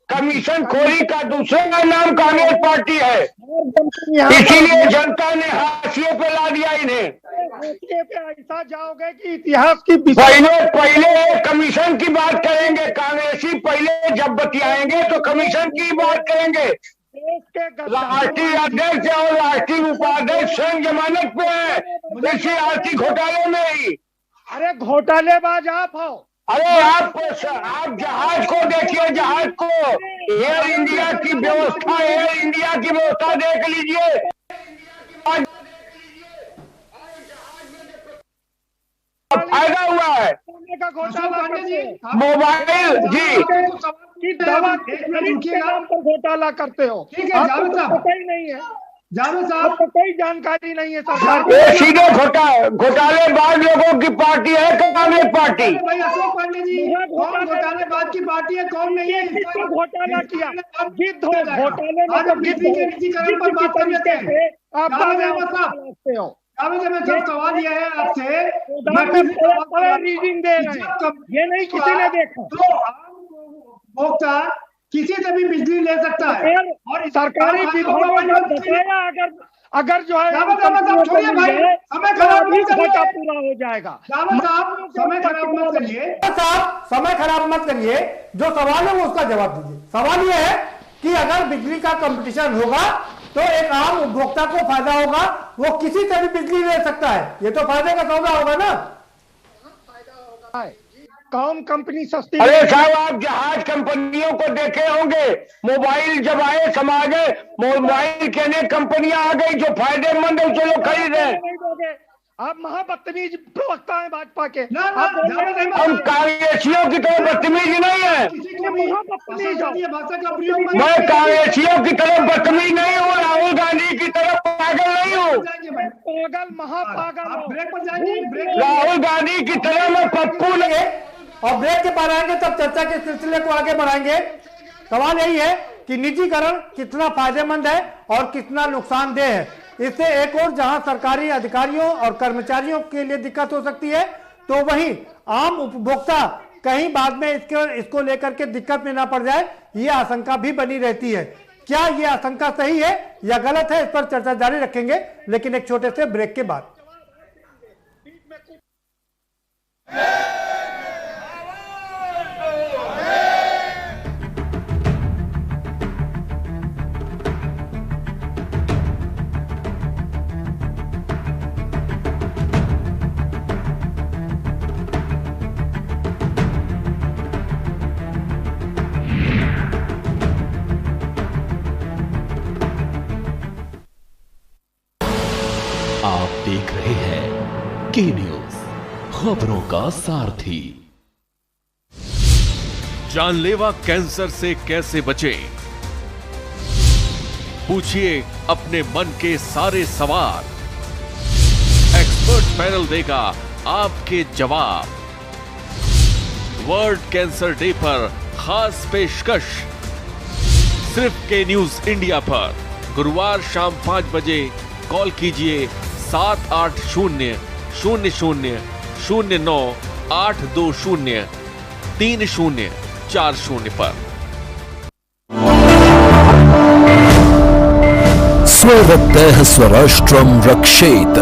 [SPEAKER 6] कमीशन खोरी का दूसरा नाम कांग्रेस पार्टी है, इसीलिए जनता ने हाशिए पे ला दिया इन्हें।
[SPEAKER 7] हाशिए पे ऐसा जाओगे कि इतिहास की
[SPEAKER 6] पहले कमीशन की बात करेंगे, कांग्रेसी पहले जब बतियाएंगे तो कमीशन की बात करेंगे। राष्ट्रीय अध्यक्ष और राष्ट्रीय उपाध्यक्ष स्वयं जमानत पे है किसी आर्थिक घोटाले में ही।
[SPEAKER 7] अरे घोटालेबाज आप हो।
[SPEAKER 6] अरे आप जहाज को देखिए, जहाज को, एयर इंडिया की व्यवस्था, एयर इंडिया की व्यवस्था देख लीजिए। फायदा हुआ है मोबाइल जी
[SPEAKER 7] दवा के नाम पर घोटाला करते हो।
[SPEAKER 8] ठीक है जावेद साहब,
[SPEAKER 7] कोई नहीं है,
[SPEAKER 8] जावेद साहब
[SPEAKER 7] आपको कोई जानकारी नहीं है सरकार
[SPEAKER 6] ये सीधे घोटालेबाज लोगों की पार्टी है, कांग्रेस पार्टी।
[SPEAKER 8] भाई अशोक पांडे जी, कौन घोटालेबाज की पार्टी है, कौन नहीं है?
[SPEAKER 7] घोटाला किया, गिद्ध हो घोटाले में,
[SPEAKER 8] आज हम बिजली के निजीकरण पर बात कर लेते हैं। जावेद अहमद साहब, जावेद अहमद साहब, सवाल यह है आपसे,
[SPEAKER 7] रीडिंग दे रहे हैं, ये नहीं किसी ने देखा।
[SPEAKER 8] तो उपभोक्ता किसी से भी बिजली ले सकता है
[SPEAKER 7] और सरकारी विभागों ने बताया अगर जो है
[SPEAKER 8] छोड़िए भाई, समय खराब मत करिए,
[SPEAKER 7] पूरा हो जाएगा।
[SPEAKER 8] जावेद साहब समय खराब मत करिए,
[SPEAKER 1] साहब समय खराब मत करिए, जो सवाल है वो उसका जवाब दीजिए। सवाल ये है कि अगर बिजली का कंपटीशन होगा तो एक आम उपभोक्ता को फायदा होगा, वो किसी से भी बिजली ले सकता है, ये तो फायदे का सौदा होगा ना।
[SPEAKER 7] कौन कंपनी सस्ती?
[SPEAKER 6] अरे साहब आप जहाज कंपनियों को देखे होंगे, मोबाइल जब आए समाज में, मोबाइल के अनेक कंपनियां आ गई जो फायदेमंद है, उसे लोग खरीद रहे।
[SPEAKER 7] आप महाबदतमीज प्रवक्ता हैं भाजपा के।
[SPEAKER 6] हम कांग्रेसियों की तरह बदतमीज नहीं है, मैं कांग्रेसियों की तरह बदतमीज नहीं हूँ, राहुल गांधी की तरह पागल नहीं हूँ,
[SPEAKER 7] पागल महापागल।
[SPEAKER 6] राहुल गांधी की तरह मैं पप्पू नहीं।
[SPEAKER 1] और ब्रेक के बाद आएंगे तब चर्चा के सिलसिले को आगे बढ़ाएंगे। सवाल यही है कि निजीकरण कितना फायदेमंद है और कितना नुकसानदेह है। इससे एक और जहां सरकारी अधिकारियों और कर्मचारियों के लिए दिक्कत हो सकती है, तो वहीं आम उपभोक्ता कहीं बाद में इसको लेकर के दिक्कत में ना पड़ जाए, ये आशंका भी बनी रहती है। क्या ये आशंका सही है या गलत है, इस पर चर्चा जारी रखेंगे, लेकिन एक छोटे से ब्रेक के बाद।
[SPEAKER 10] आप देख रहे हैं के न्यूज, खबरों का सारथी।
[SPEAKER 11] जानलेवा कैंसर से कैसे बचें? पूछिए अपने मन के सारे सवाल, एक्सपर्ट पैनल देगा आपके जवाब। वर्ल्ड कैंसर डे पर खास पेशकश सिर्फ के न्यूज इंडिया पर। गुरुवार शाम 5 बजे कॉल कीजिए 7800009-820-3040 पर।
[SPEAKER 10] स्वरतः स्वराष्ट्रम रक्षेत।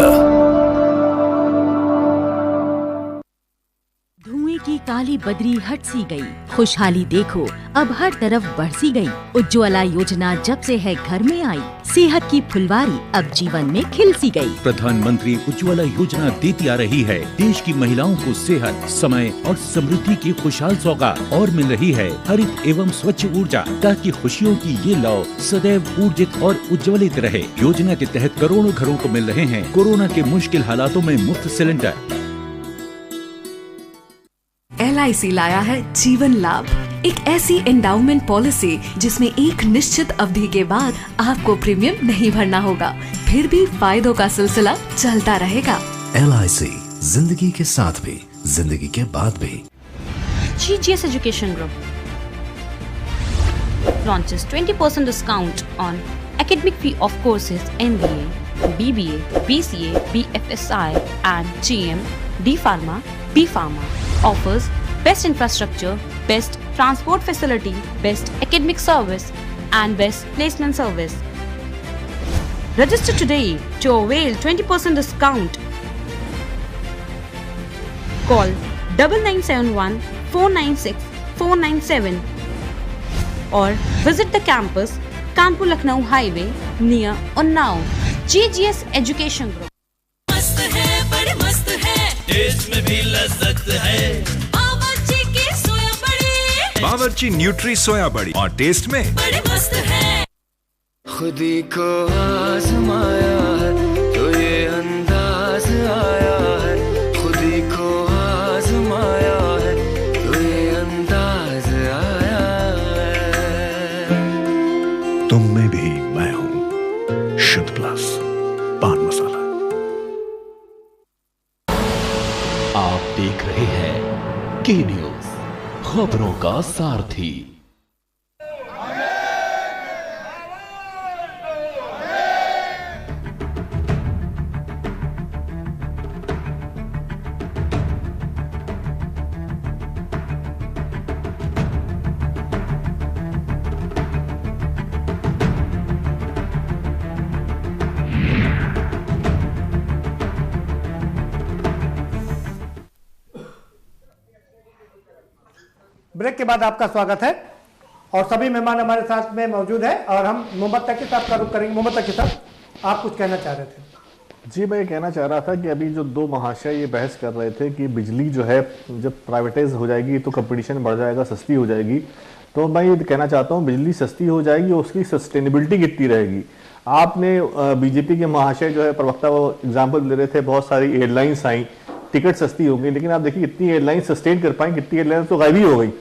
[SPEAKER 12] की काली बदरी हट सी गई, खुशहाली देखो अब हर तरफ बरसी गई। उज्ज्वला योजना जब से है घर में आई, सेहत की फुलवारी अब जीवन में खिल सी गई।
[SPEAKER 13] प्रधानमंत्री उज्ज्वला योजना देती आ रही है देश की महिलाओं को सेहत, समय और समृद्धि की खुशहाल सौगात, और मिल रही है हरित एवं स्वच्छ ऊर्जा, ताकि खुशियों की ये लौ सदैव ऊर्जित और उज्ज्वलित रहे। योजना के तहत करोड़ों घरों को मिल रहे हैं कोरोना के मुश्किल हालातों में मुफ्त सिलेंडर।
[SPEAKER 14] LIC लाया है जीवन लाभ, एक ऐसी एंडाउमेंट पॉलिसी जिसमें एक निश्चित अवधि के बाद आपको प्रीमियम नहीं भरना होगा, फिर भी फायदों का सिलसिला चलता रहेगा।
[SPEAKER 10] LIC, जिंदगी के साथ भी, जिंदगी के बाद भी।
[SPEAKER 15] GGS Education Group launches 20% discount on academic fee of courses MBA, BBA, BCA, BFSI and GM, D Pharma, B Pharma. Offers best infrastructure, best transport facility, best academic service and best placement service. Register today to avail 20% discount. Call 9971 496 497 or visit the campus Kanpur Lucknow highway near Unnao. GGS education group.
[SPEAKER 16] मस्त है, बड़े मस्त है, test में भी लज्जत है। बावर्ची की सोया बड़ी,
[SPEAKER 17] बावर्ची न्यूट्री सोया बड़ी और टेस्ट में
[SPEAKER 16] बड़े मस्त है।
[SPEAKER 18] खुदी को आजमाया है तो ये अंदाज आया है, खुदी को आजमाया है तो ये अंदाज आया है।
[SPEAKER 17] तुम में भी मैं हूं, शुद्ध प्लस पान मसाला।
[SPEAKER 10] आप देख रहे हैं के न्यूज, खबरों का सारथी।
[SPEAKER 1] ब्रेक के बाद आपका स्वागत है और सभी मेहमान हमारे साथ में मौजूद है और हम मोहम्मद तकी साहब का रुख करेंगे। मोहम्मद तकी साहब, आप कुछ कहना चाह रहे थे?
[SPEAKER 9] जी, मैं कहना चाह रहा था कि अभी जो दो महाशय ये बहस कर रहे थे कि बिजली जो है जब प्राइवेटाइज हो जाएगी तो कंपटीशन बढ़ जाएगा, सस्ती हो जाएगी। तो मैं ये कहना चाहता हूँ बिजली सस्ती हो जाएगी, उसकी सस्टेनेबिलिटी कितनी रहेगी। आपने बीजेपी के महाशय जो है प्रवक्ता वो एग्जाम्पल दे रहे थे, बहुत सारी एयरलाइंस आई, टिकट सस्ती हो गई, लेकिन आप देखिए कितनी एयरलाइन सस्टेन कर पाई, कितनी एयरलाइन तो गायब ही हो गई।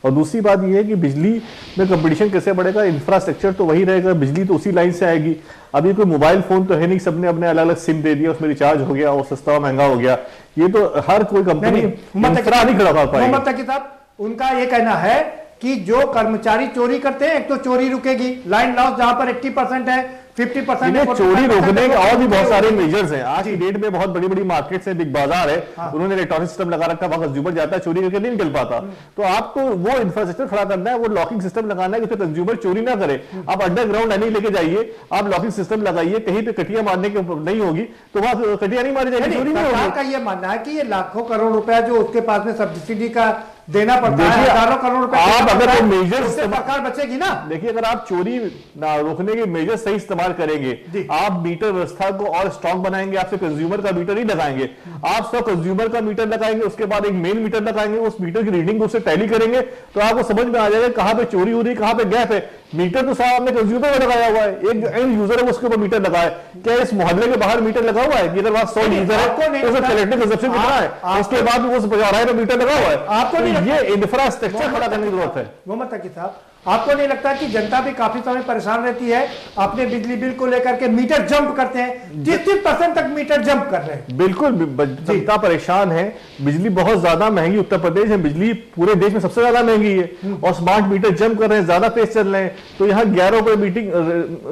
[SPEAKER 9] और दूसरी बात यह है कि बिजली में कंपटीशन कैसे बढ़ेगा, इंफ्रास्ट्रक्चर तो वही रहेगा, बिजली तो उसी लाइन से आएगी। अभी कोई मोबाइल फोन तो है नहीं, सबने अपने अलग अलग सिम दे दिया, उसमें रिचार्ज हो गया और सस्ता और महंगा हो गया। ये तो हर कोई कंपनी इंफ्रा नहीं खड़ा कर पाएगी।
[SPEAKER 1] मोहम्मद तकी साहब, उनका ये कहना है कि जो कर्मचारी चोरी करते हैं, एक तो चोरी रुकेगी, लाइन लॉस जहां पर 80% है, 50% है,
[SPEAKER 9] चोरी रोकने के और भी बहुत सारे मेजर्स हैं। आज की डेट में बहुत बड़ी बड़ी मार्केट्स है, बिग बाजार है, उन्होंने इलेक्ट्रॉनिक सिस्टम लगा रखा, वहां कंज्यूमर जाता है चोरी करके नहीं निकल पाता। तो आपको वो इंफ्रास्ट्रक्चर खड़ा करना है, वो लॉकिंग सिस्टम लगाना है कि कंज्यूमर चोरी ना करे। आप अंडरग्राउंड नहीं लेके जाइए, आप लॉकिंग सिस्टम लगाइए, कहीं पे कटिया मारने की नहीं होगी तो वहां कटिया नहीं मारी जाएगी, चोरी नहीं होगी।
[SPEAKER 1] सरकार का ये मानना है कि ये लाखों करोड़ रुपया जो उसके पास में सब्सिडी का देना पड़ता है, हजारों करोड़ रुपए
[SPEAKER 9] आप अगर वो मेजर्स
[SPEAKER 1] सरकार बचेगी ना।
[SPEAKER 9] देखिए, अगर आप चोरी ना रोकने के मेजर सही इस्तेमाल करेंगे, आप मीटर व्यवस्था को और स्ट्रॉन्ग बनाएंगे, आपसे कंज्यूमर का मीटर नहीं लगाएंगे, आप सब कंज्यूमर का मीटर लगाएंगे, उसके बाद एक मेन मीटर लगाएंगे, उस मीटर की रीडिंग उससे टैली करेंगे तो आपको समझ में आ जाएगा कहां पे चोरी हो रही है, कहां पे गैप है। मीटर तो साहब आपने कंज्यूमर में लगाया हुआ है, एक एंड यूजर है उसके ऊपर मीटर लगाया है। क्या इस मोहल्ले के बाहर मीटर लगा हुआ है कि अगर वहां 100 यूजर है तो उसका कलेक्टिव कंजप्शन कितना है, उसके बाद भी वो 50 का मीटर लगा हुआ है। आपको ये इंफ्रास्ट्रक्चर खड़ा करने की जरूरत है।
[SPEAKER 1] मोहम्मद तकी साहब, आपको नहीं लगता कि जनता भी काफी समय परेशान रहती है अपने बिजली बिल को लेकर के? मीटर जंप करते हैं, 30% तक मीटर जंप कर रहे हैं।
[SPEAKER 9] बिल्कुल जनता परेशान है, बिजली बहुत ज्यादा महंगी, उत्तर प्रदेश में बिजली पूरे देश में सबसे ज्यादा महंगी है और स्मार्ट मीटर जंप कर रहे हैं, ज्यादा तेज चल रहे हैं। तो यहाँ 11 रुपए मीटिंग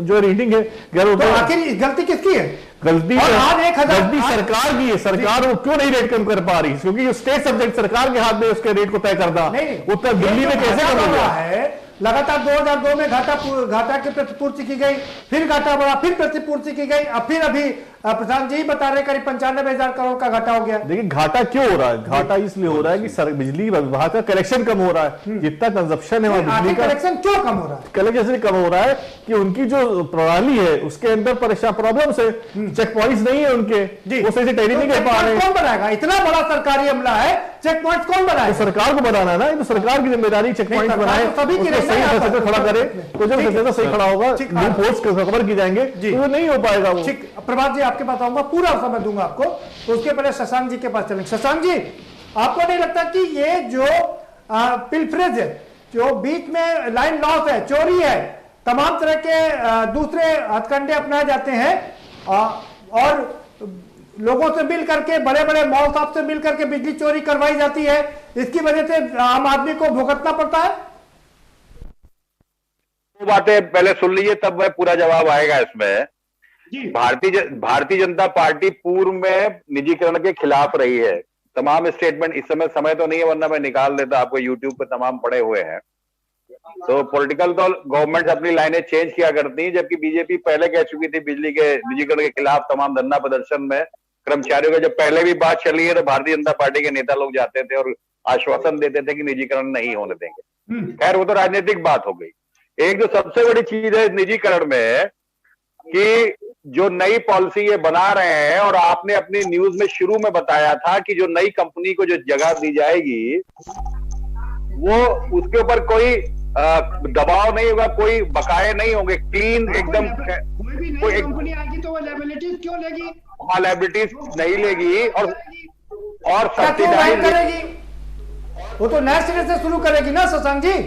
[SPEAKER 9] जो रीडिंग है 11 रुपए।
[SPEAKER 1] आखिर गलती किसकी है?
[SPEAKER 9] गलती सरकार की है। सरकार वो क्यों नहीं रेट कम कर पा रही? क्योंकि स्टेट सब्जेक्ट सरकार के हाथ में उसके रेट को तय करना। उत्तर दिल्ली में कैसे कम
[SPEAKER 1] है? लगातार 2002 में घाटा की प्रतिपूर्ति की गई, फिर घाटा बढ़ा, फिर प्रतिपूर्ति की गई, अब फिर अभी प्रधान जी बता रहे करीब 95,000 करोड़ का घाटा हो गया।
[SPEAKER 9] देखिए, घाटा क्यों हो रहा है? घाटा इसलिए हो रहा है कि बिजली विभाग का कलेक्शन कम हो रहा है। जितना कंजप्शन है बिजली का,
[SPEAKER 1] कलेक्शन क्यों कम हो रहा है?
[SPEAKER 9] कलेक्शन कम हो रहा है कि उनकी जो प्रणाली है उसके अंदर परेशान प्रॉब्लम्स है, चेक पॉइंट्स नहीं है उनके, वो सही से टैली नहीं कर पा रहे।
[SPEAKER 1] कौन बनाएगा? इतना बड़ा सरकारी अमला है, चेक पॉइंट कौन बनाएगा?
[SPEAKER 9] सरकार को बनाना है ना, तो सरकार की जिम्मेदारी चेक पॉइंट बनाए, सही खड़ा करे। तो जब सत्ता सही खड़ा होगा, पोस्ट कवर की जाएंगे तो नहीं हो पाएगा वो।
[SPEAKER 1] प्रभात जी, आपके पास आऊंगा, पूरा समय दूंगा आपको, तो उसके पहले शशांक जी के पास चलेंगे। शशांक जी, आपको नहीं लगता कि ये जो पिलफरेज है, जो बीच में लाइन लॉस है, चोरी है, तमाम तरह के दूसरे हथकंडे अपनाए जाते हैं और लोगों से मिल करके, बड़े बड़े मॉल साहब से मिल करके बिजली चोरी करवाई जाती है, इसकी वजह से आम आदमी को भुगतना पड़ता है?
[SPEAKER 19] बातें पहले सुन लीजिए, तब वह पूरा जवाब आएगा इसमें। भारतीय जनता पार्टी पूर्व में निजीकरण के खिलाफ रही है। तमाम स्टेटमेंट, इस समय तो नहीं है वरना मैं निकाल देता, आपको यूट्यूब पे तमाम पड़े हुए हैं। तो पॉलिटिकल तो गवर्नमेंट अपनी लाइनें चेंज किया करती है, जबकि बीजेपी पहले कह चुकी थी बिजली के निजीकरण के खिलाफ। तमाम धरना प्रदर्शन में कर्मचारियों का जब पहले भी बात चली है तो भारतीय जनता पार्टी के नेता लोग जाते थे और आश्वासन देते थे कि निजीकरण नहीं होने देंगे। खैर, वो तो राजनीतिक बात हो गई। एक जो सबसे बड़ी चीज है निजीकरण में कि जो नई पॉलिसी ये बना रहे हैं, और आपने अपनी न्यूज में शुरू में बताया था कि जो नई कंपनी को जो जगह दी जाएगी वो उसके ऊपर कोई दबाव नहीं होगा, कोई बकाये नहीं होंगे, क्लीन एकदम।
[SPEAKER 8] कोई कंपनी आएगी तो वो लायबिलिटीज क्यों लेगी?
[SPEAKER 19] लायबिलिटीज नहीं लेगी और
[SPEAKER 1] सब्सिडाइज करेगी, वो तो नए सिरे से शुरू करेगी ना शशांक जी।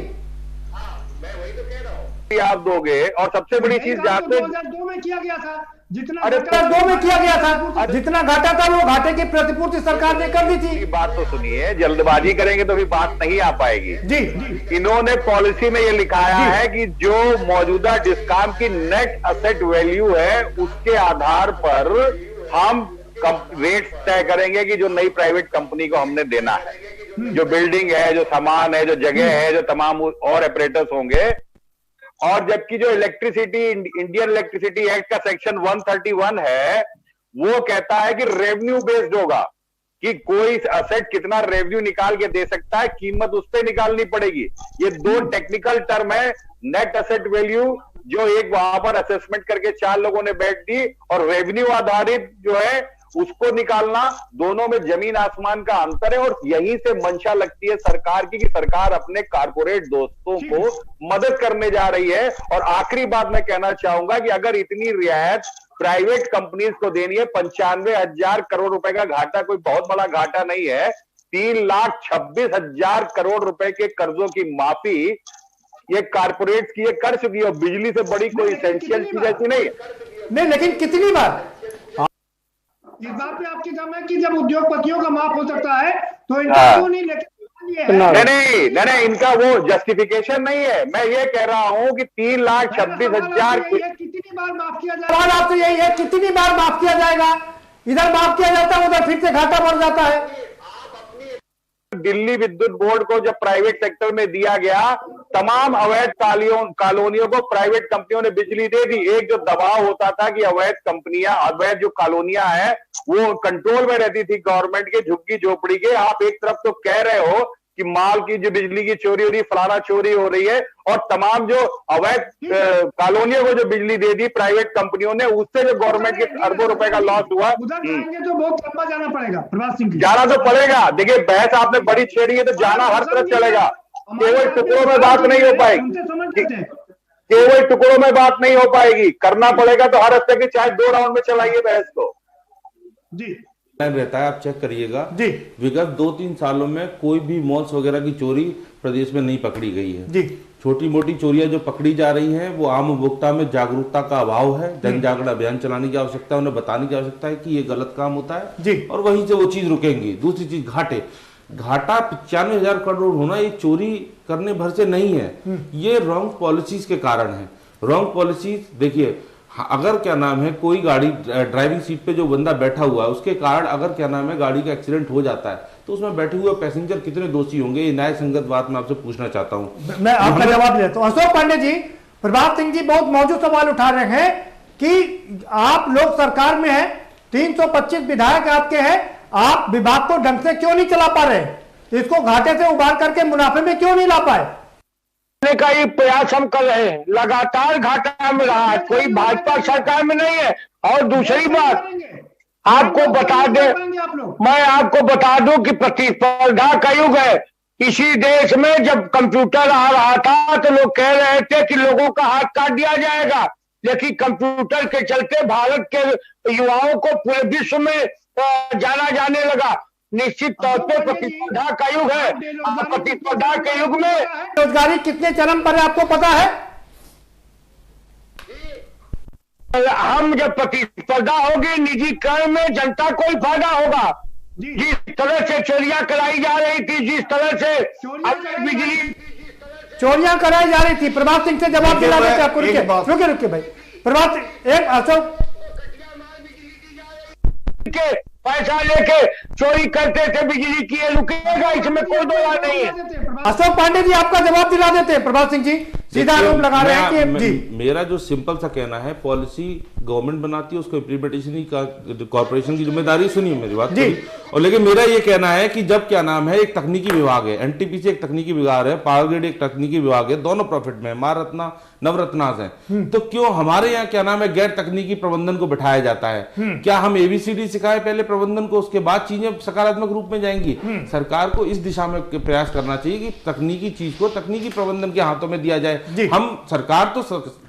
[SPEAKER 19] आप दोगे। और सबसे बड़ी चीज जहाँ पे
[SPEAKER 8] 2002 में किया गया था, जितना
[SPEAKER 1] 2002 में किया गया था, जितना घाटा था वो घाटे की प्रतिपूर्ति सरकार ने कर दी थी।
[SPEAKER 19] बात तो सुनिए, जल्दबाजी करेंगे तो भी बात नहीं आ पाएगी
[SPEAKER 1] जी।
[SPEAKER 19] इन्होंने पॉलिसी में ये लिखाया है कि जो मौजूदा डिस्कॉम की नेट असेट वैल्यू है उसके आधार पर हम रेट तय करेंगे कि जो नई प्राइवेट कंपनी को हमने देना है, जो बिल्डिंग है, जो सामान है, जो जगह है, जो तमाम और ऑपरेटर्स होंगे। और जबकि जो इलेक्ट्रिसिटी, इंडियन इलेक्ट्रिसिटी एक्ट का सेक्शन 131 है, वो कहता है कि रेवेन्यू बेस्ड होगा, कि कोई असेट कितना रेवेन्यू निकाल के दे सकता है, कीमत उस पर निकालनी पड़ेगी। ये दो टेक्निकल टर्म है, नेट असेट वैल्यू जो एक वहां पर असेसमेंट करके 4 लोगों ने बैठ दी, और रेवेन्यू आधारित जो है उसको निकालना, दोनों में जमीन आसमान का अंतर है। और यहीं से मंशा लगती है सरकार की कि सरकार अपने कारपोरेट दोस्तों को मदद करने जा रही है। और आखिरी बात मैं कहना चाहूंगा कि अगर इतनी रियायत प्राइवेट कंपनीज को देनी है, 95,000 करोड़ रुपए का घाटा कोई बहुत बड़ा घाटा नहीं है, 3,26,000 करोड़ रुपए के कर्जों की माफी ये कारपोरेट की ये कर चुकी है, और बिजली से बड़ी कोई एसेंशियल चीज ऐसी नहीं है।
[SPEAKER 1] नहीं, लेकिन कितनी बार
[SPEAKER 8] इस बात पे आपकी दम है कि जब उद्योगपतियों का माफ हो सकता है तो इनका क्यों नहीं
[SPEAKER 19] नहीं, इनका वो जस्टिफिकेशन नहीं है। मैं ये कह रहा हूं कि 3,26,000
[SPEAKER 8] कितनी बार माफ किया जाएगा?
[SPEAKER 1] सवाल आप तो यही है, कितनी बार माफ किया जाएगा? इधर माफ किया जाता है, उधर फिर से घाटा बढ़ जाता है।
[SPEAKER 19] दिल्ली विद्युत बोर्ड को जब प्राइवेट सेक्टर में दिया गया, तमाम अवैध कॉलोनियों को प्राइवेट कंपनियों ने बिजली दे दी। एक जो दबाव होता था कि अवैध जो कॉलोनियां हैं वो कंट्रोल में रहती थी गवर्नमेंट के, झुग्गी झोपड़ी के। आप एक तरफ तो कह रहे हो कि माल की जो बिजली की चोरी हो रही, फलाना चोरी हो रही है, और तमाम जो अवैध कॉलोनियों को जो बिजली दे दी प्राइवेट कंपनियों ने, उससे जो गवर्नमेंट के अरबों रुपए का लॉस हुआ।
[SPEAKER 8] तो बहुत लंबा जाना पड़ेगा प्रभात सिंह,
[SPEAKER 19] जाना तो पड़ेगा। देखिए, बहस आपने बड़ी छेड़ी है तो जाना हर तरफ चलेगा, केवल टुकड़ों में बात नहीं हो पाएगी, केवल टुकड़ों में बात नहीं हो पाएगी, करना पड़ेगा तो हर हफ्ते के चाहे 2 राउंड में चलाइए बहस को
[SPEAKER 8] जी।
[SPEAKER 5] रहता है, आप चेक करिएगा जी, विगत 2-3 सालों में कोई भी मॉल्स वगैरह की चोरी प्रदेश में नहीं पकड़ी गई है जी। छोटी मोटी चोरियां जो पकड़ी जा रही हैं वो आम उपभोक्ता में जागरूकता का अभाव है, जन जागरण अभियान चलाने की आवश्यकता है, उन्हें बताने की आवश्यकता है कि ये गलत काम होता है जी, और वहीं से वो चीज रुकेंगी। दूसरी चीज, घाटा 95,000 करोड़ होना ये चोरी करने भर से नहीं है, ये रॉन्ग पॉलिसीज के कारण है। रॉन्ग पॉलिसीज, देखिए, अगर क्या नाम है कोई गाड़ी ड्राइविंग सीट पे जो बंदा बैठा हुआ है उसके कारण अगर क्या नाम है गाड़ी का एक्सीडेंट हो जाता है तो उसमें बैठे हुए पैसेंजर कितने दोषी होंगे, ये न्याय संगत बात मैं आपसे पूछना चाहता हूं।
[SPEAKER 1] मैं आपका जवाब देता हूं। अशोक पांडे जी, प्रभात सिंह जी बहुत मौजूद सवाल उठा रहे हैं कि आप लोग सरकार में हैं, 325 विधायक आपके हैं, आप विभाग को ढंग से क्यों नहीं चला पा रहे, इसको घाटे से उबार करके मुनाफे में क्यों नहीं ला पाए?
[SPEAKER 6] का ही प्रयास हम कर रहे हैं, लगातार घाटा में रहा है, कोई भाजपा सरकार में नहीं है। और दूसरी बात आपको बता दे, मैं आपको बता दूं कि प्रतिस्पर्धा का युग है। इसी देश में जब कंप्यूटर आ रहा था तो लोग कह रहे थे कि लोगों का हाथ काट दिया जाएगा, लेकिन कंप्यूटर के चलते भारत के युवाओं को पूरे विश्व में जाना जाने लगा। निश्चित तौर पर प्रतिस्पर्धा का युग है, प्रतिस्पर्धा के युग में
[SPEAKER 1] बेरोजगारी कितने चरम पर है आपको पता है?
[SPEAKER 6] हम जब प्रतिस्पर्धा होगी निजीकरण में जनता को ही फायदा होगा। जिस तरह से चोरियां कराई जा रही थी, जिस तरह से बिजली
[SPEAKER 1] चोरियां कराई जा रही थी, प्रभात सिंह से जवाब दिला देते आपको। रुके भाई, प्रभात, एक अशोक
[SPEAKER 6] के पैसा लेके चोरी करते थे बिजली की, रुकेगा, इसमें कोई दो राय नहीं है।
[SPEAKER 1] अशोक पांडे जी आपका जवाब दिला देते हैं। प्रभात सिंह जी, सीधा आरोप लगा रहे हैं कि जी
[SPEAKER 5] मेरा जो सिंपल सा कहना है, पॉलिसी गवर्नमेंट बनाती है, उसको इम्प्लीमेंटेशन ही का कॉर्पोरेशन की जिम्मेदारी। सुनिए मेरी बात जी। और लेकिन मेरा ये कहना है कि जब क्या नाम है, एक तकनीकी विभाग है, एनटीपीसी एक तकनीकी विभाग है, पावर ग्रिड एक तकनीकी विभाग है, दोनों प्रॉफिट में महारत्ना नवरत्नास हैं, तो क्यों हमारे यहाँ क्या नाम है गैर तकनीकी प्रबंधन को बिठाया जाता है? क्या हम एबीसीडी सिखाए पहले प्रबंधन को, उसके बाद चीजें सकारात्मक रूप में जाएंगी? सरकार को इस दिशा में प्रयास करना चाहिए कि तकनीकी चीज को तकनीकी प्रबंधन के हाथों में दिया जाए। हम सरकार तो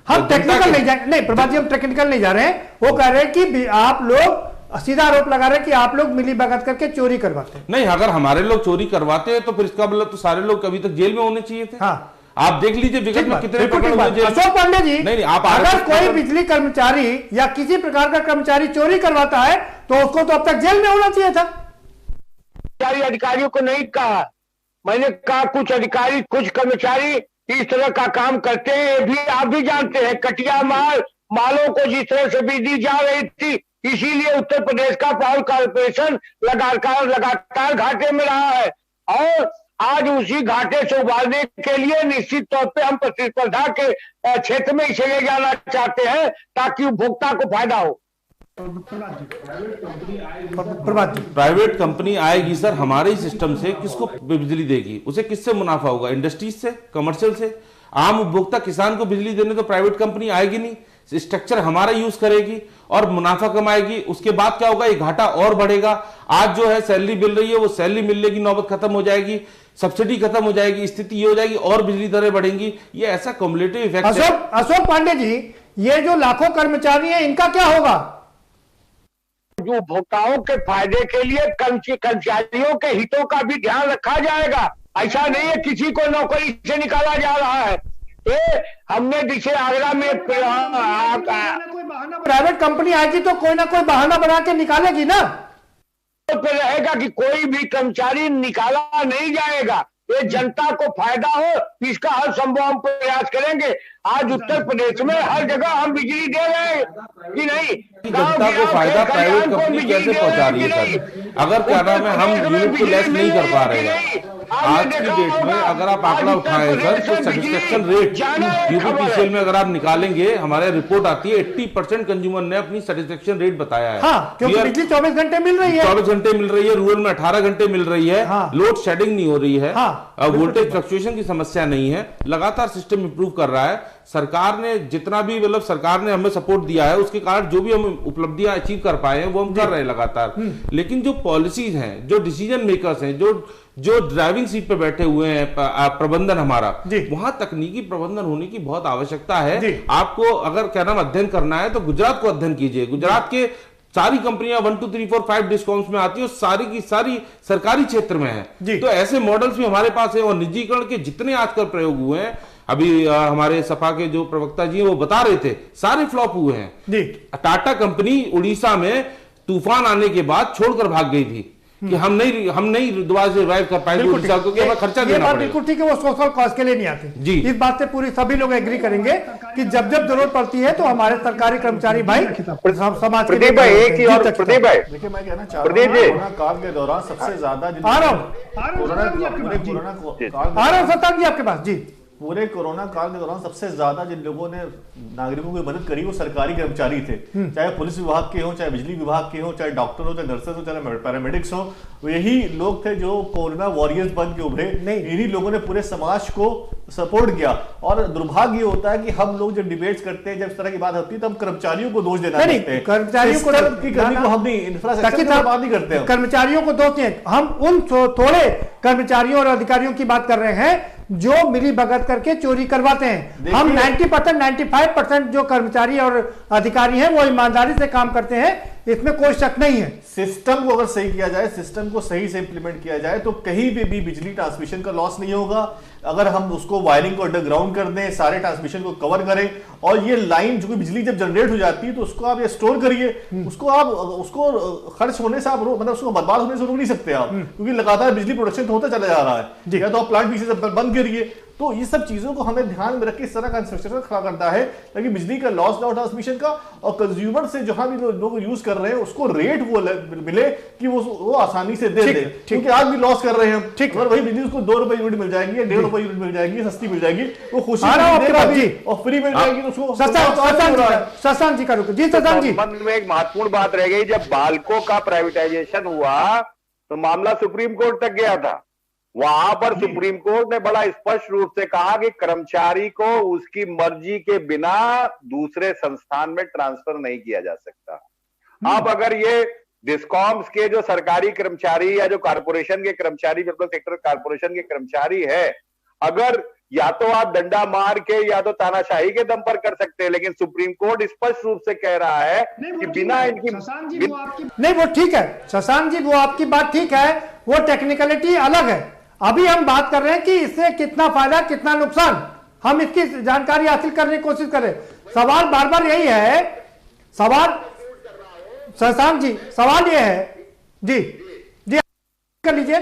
[SPEAKER 1] हम टेक्निकल नहीं जा नहीं प्रभात जी, हम टेक्निकल नहीं जा रहे हैं। वो कह रहे हैं कि आप लोग सीधा आरोप लगा रहे हैं कि आप लोग मिली भगत करके चोरी करवाते हैं।
[SPEAKER 5] नहीं, अगर हमारे लोग चोरी करवाते हैं तो फिर इसका मतलब तो सारे लोग कभी तक जेल में होने चाहिए थे। हाँ। आप देख लीजिए विगत में कितने
[SPEAKER 1] अशोक पांडे जी,
[SPEAKER 5] नहीं आप
[SPEAKER 1] अगर कोई बिजली कर्मचारी या किसी प्रकार का कर्मचारी चोरी करवाता है तो उसको तो अब तक जेल में होना चाहिए था।
[SPEAKER 6] अधिकारियों को नहीं कहा, मैंने कहा कुछ अधिकारी कुछ कर्मचारी इस तरह का काम करते हैं, ये भी आप भी जानते हैं। कटिया मालों को जिस तरह से बिजली जा रही थी, इसीलिए उत्तर प्रदेश का पावर कॉर्पोरेशन लगातार घाटे में रहा है। और आज उसी घाटे से उबारने के लिए निश्चित तौर पे हम प्रतिस्पर्धा के क्षेत्र में इसे ले जाना चाहते हैं ताकि उपभोक्ता को फायदा हो।
[SPEAKER 5] प्राइवेट कंपनी आएगी सर हमारे ही सिस्टम से, किसको बिजली देगी? उसे किससे मुनाफा होगा? इंडस्ट्रीज से, कमर्शियल से? आम उपभोक्ता किसान को बिजली देने तो प्राइवेट कंपनी आएगी नहीं, स्ट्रक्चर हमारा यूज करेगी और मुनाफा कमाएगी। उसके बाद क्या होगा? ये घाटा और बढ़ेगा। आज जो है सैलरी मिल रही है, वो सैलरी मिलने की नौबत खत्म हो जाएगी, सब्सिडी खत्म हो जाएगी, स्थिति ये हो जाएगी और बिजली दरें बढ़ेंगी। ये ऐसा कम्युलेटिव इफेक्ट है।
[SPEAKER 1] अशोक पांडे जी, ये जो लाखों कर्मचारी हैं इनका क्या होगा?
[SPEAKER 6] जो उपभोक्ताओं के फायदे के लिए कर्मचारियों के हितों का भी ध्यान रखा जाएगा। ऐसा नहीं है किसी को नौकरी से निकाला जा रहा है। ये हमने जैसे आगरा में
[SPEAKER 1] प्राइवेट कंपनी आएगी तो कोई ना कोई बहाना बना के निकालेगी ना,
[SPEAKER 6] तो रहेगा कि कोई भी कर्मचारी निकाला नहीं जाएगा। ये जनता को फायदा हो, इसका हर संभव हम प्रयास करेंगे। आज उत्तर प्रदेश में हर जगह हम बिजली दे रहे हैं कि नहीं?
[SPEAKER 5] जनता को फायदा प्राइवेट कंपनी कैसे पहुंचा रही है सर? अगर क्या नाम है हम यूनिट को लेस नहीं कर पा रहे हैं। आज की डेट में अगर आप आंकड़ा उठाएं सर तो सेटिस्फेक्शन रेट यूपीपीसीएल में अगर आप निकालेंगे, हमारे रिपोर्ट आती है 80% कंज्यूमर ने अपनी सेटिस्फेक्शन रेट बताया है।
[SPEAKER 1] हाँ, क्योंकि बिजली 24 घंटे मिल रही है,
[SPEAKER 5] 24 घंटे मिल रही है, रूरल में 18 घंटे मिल रही है। लोड शेडिंग नहीं हो रही है, वोल्टेज फ्लक्चुएशन की समस्या नहीं है, लगातार सिस्टम इंप्रूव कर रहा है। सरकार ने जितना भी मतलब सरकार ने हमें सपोर्ट दिया है, उसके कारण जो भी हम उपलब्धियां अचीव कर पाए हैं वो हम कर रहे हैं लगातार। लेकिन जो पॉलिसीज हैं, जो डिसीजन मेकर्स हैं, जो ड्राइविंग सीट पे बैठे हुए हैं, प्रबंधन हमारा, वहां तकनीकी प्रबंधन होने की बहुत आवश्यकता है। आपको अगर क्या नाम अध्ययन करना है तो गुजरात को अध्ययन कीजिए। गुजरात के सारी कंपनियां 1 2 3 4 5 डिस्कॉम्स में आती है, सारी की सारी सरकारी क्षेत्र में है। तो ऐसे मॉडल्स भी हमारे पास है और निजीकरण के जितने आजकल प्रयोग हुए हैं, अभी हमारे सपा के जो प्रवक्ता जी हैं वो बता रहे थे, सारे फ्लॉप हुए हैं। टाटा कंपनी उड़ीसा में तूफान आने के बाद छोड़कर भाग गई थी कि हम नहीं दोबारा से रिवाइव कर पाएंगे उड़ीसा को, क्योंकि हमें खर्चा देना पड़ेगा।
[SPEAKER 1] बिल्कुल ठीक है, वो सोशल कॉज के लिए नहीं आते जी। इस बात से पूरी सभी लोग एग्री करेंगे कि जब जब जरूरत पड़ती है तो हमारे सरकारी कर्मचारी भाई समाज के
[SPEAKER 19] प्रदीप भाई एक ही और प्रदीप भाई
[SPEAKER 9] देखिए मैं कहना चाह रहा हूं कोरोना काल के दौरान सबसे ज्यादा
[SPEAKER 1] आ रहा हूं सत्तान जी आपके पास जी,
[SPEAKER 9] पूरे कोरोना काल के दौरान सबसे ज्यादा जिन लोगों ने नागरिकों की मदद करी वो सरकारी कर्मचारी थे, चाहे पुलिस विभाग के हो, चाहे बिजली विभाग के हो, चाहे डॉक्टर हो, चाहे नर्सेस हो, चाहे पैरामेडिक्स हो। यही लोग थे जो कोरोना वॉरियर्स बन के उभरे। इन्हीं लोगों ने पूरे समाज को सपोर्ट किया। और दुर्भाग्य होता है कि हम लोग जब डिबेट्स करते हैं, जब इस तरह की बात होती है तो हम कर्मचारियों को दोष देना चाहते हैं।
[SPEAKER 1] कर्मचारियों को
[SPEAKER 9] हम नहीं इंफ्रास्ट्रक्चर की बात नहीं करते हैं,
[SPEAKER 1] कर्मचारियों को दोष नहीं, हम उन थोड़े कर्मचारियों और अधिकारियों की बात कर रहे हैं जो मिली भगत करके चोरी करवाते हैं। हम 90% 95% जो कर्मचारी और अधिकारी हैं वो ईमानदारी से काम करते हैं, इसमें कोई शक नहीं है।
[SPEAKER 9] सिस्टम को अगर सही किया जाए, सिस्टम को सही से इंप्लीमेंट किया जाए तो कहीं पे भी बिजली ट्रांसमिशन का लॉस नहीं होगा। अगर हम उसको वायरिंग को अंडरग्राउंड कर दें, सारे ट्रांसमिशन को कवर करें और ये लाइन जो बिजली जब जनरेट हो जाती है तो उसको आप ये स्टोर करिए, उसको खर्च होने से आप मतलब उसको बर्बाद होने से रोक नहीं सकते आप, क्योंकि लगातार बिजली प्रोडक्शन तो होता चला जा रहा है। या तो आप प्लांट पीछे से बंद करिए तो ये सब चीजों को हमें ध्यान में रख के इस तरह का इंफ्रास्ट्रक्चर खड़ा करना है ताकि बिजली का लॉस ना हो ट्रांसमिशन का, और कंज्यूमर से जहां भी लोग यूज कर रहे हैं उसको रेट वो मिले कि वो आसानी से दे दे, क्योंकि आज भी लॉस कर रहे हैं हम। ठीक, अगर वही बिजली उसको 2 रुपए यूनिट मिल जाएगी या 1.5 रुपए यूनिट मिल जाएगी, सस्ती मिल जाएगी, वो खुशी और फ्री मिल जाएगी, तो उसको
[SPEAKER 6] शशांक जी का रुको जी। शशांक जी, संबंध में एक महत्वपूर्ण बात रह गई, जब बाल्को का प्राइवेटाइजेशन हुआ तो मामला सुप्रीम कोर्ट तक गया था। वहां पर सुप्रीम कोर्ट ने बड़ा स्पष्ट रूप से कहा कि कर्मचारी को उसकी मर्जी के बिना दूसरे संस्थान में ट्रांसफर नहीं किया जा सकता। अब अगर ये डिस्कॉम्स के जो सरकारी कर्मचारी या जो कारपोरेशन के कर्मचारी, पब्लिक सेक्टर कारपोरेशन के कर्मचारी है, अगर या तो आप डंडा मार के या तो तानाशाही के दम पर कर सकते हैं, लेकिन सुप्रीम कोर्ट स्पष्ट रूप से कह रहा है कि बिना इनकी
[SPEAKER 1] नहीं, वो ठीक है शशांक जी, वो आपकी बात ठीक है, वो टेक्निकलिटी अलग है। अभी हम बात कर रहे हैं कि इससे कितना फायदा कितना नुकसान, हम इसकी जानकारी हासिल करने की कोशिश करें। सवाल बार बार यही है, सवाल शशांक जी, सवाल ये है जी जी कर लीजिए।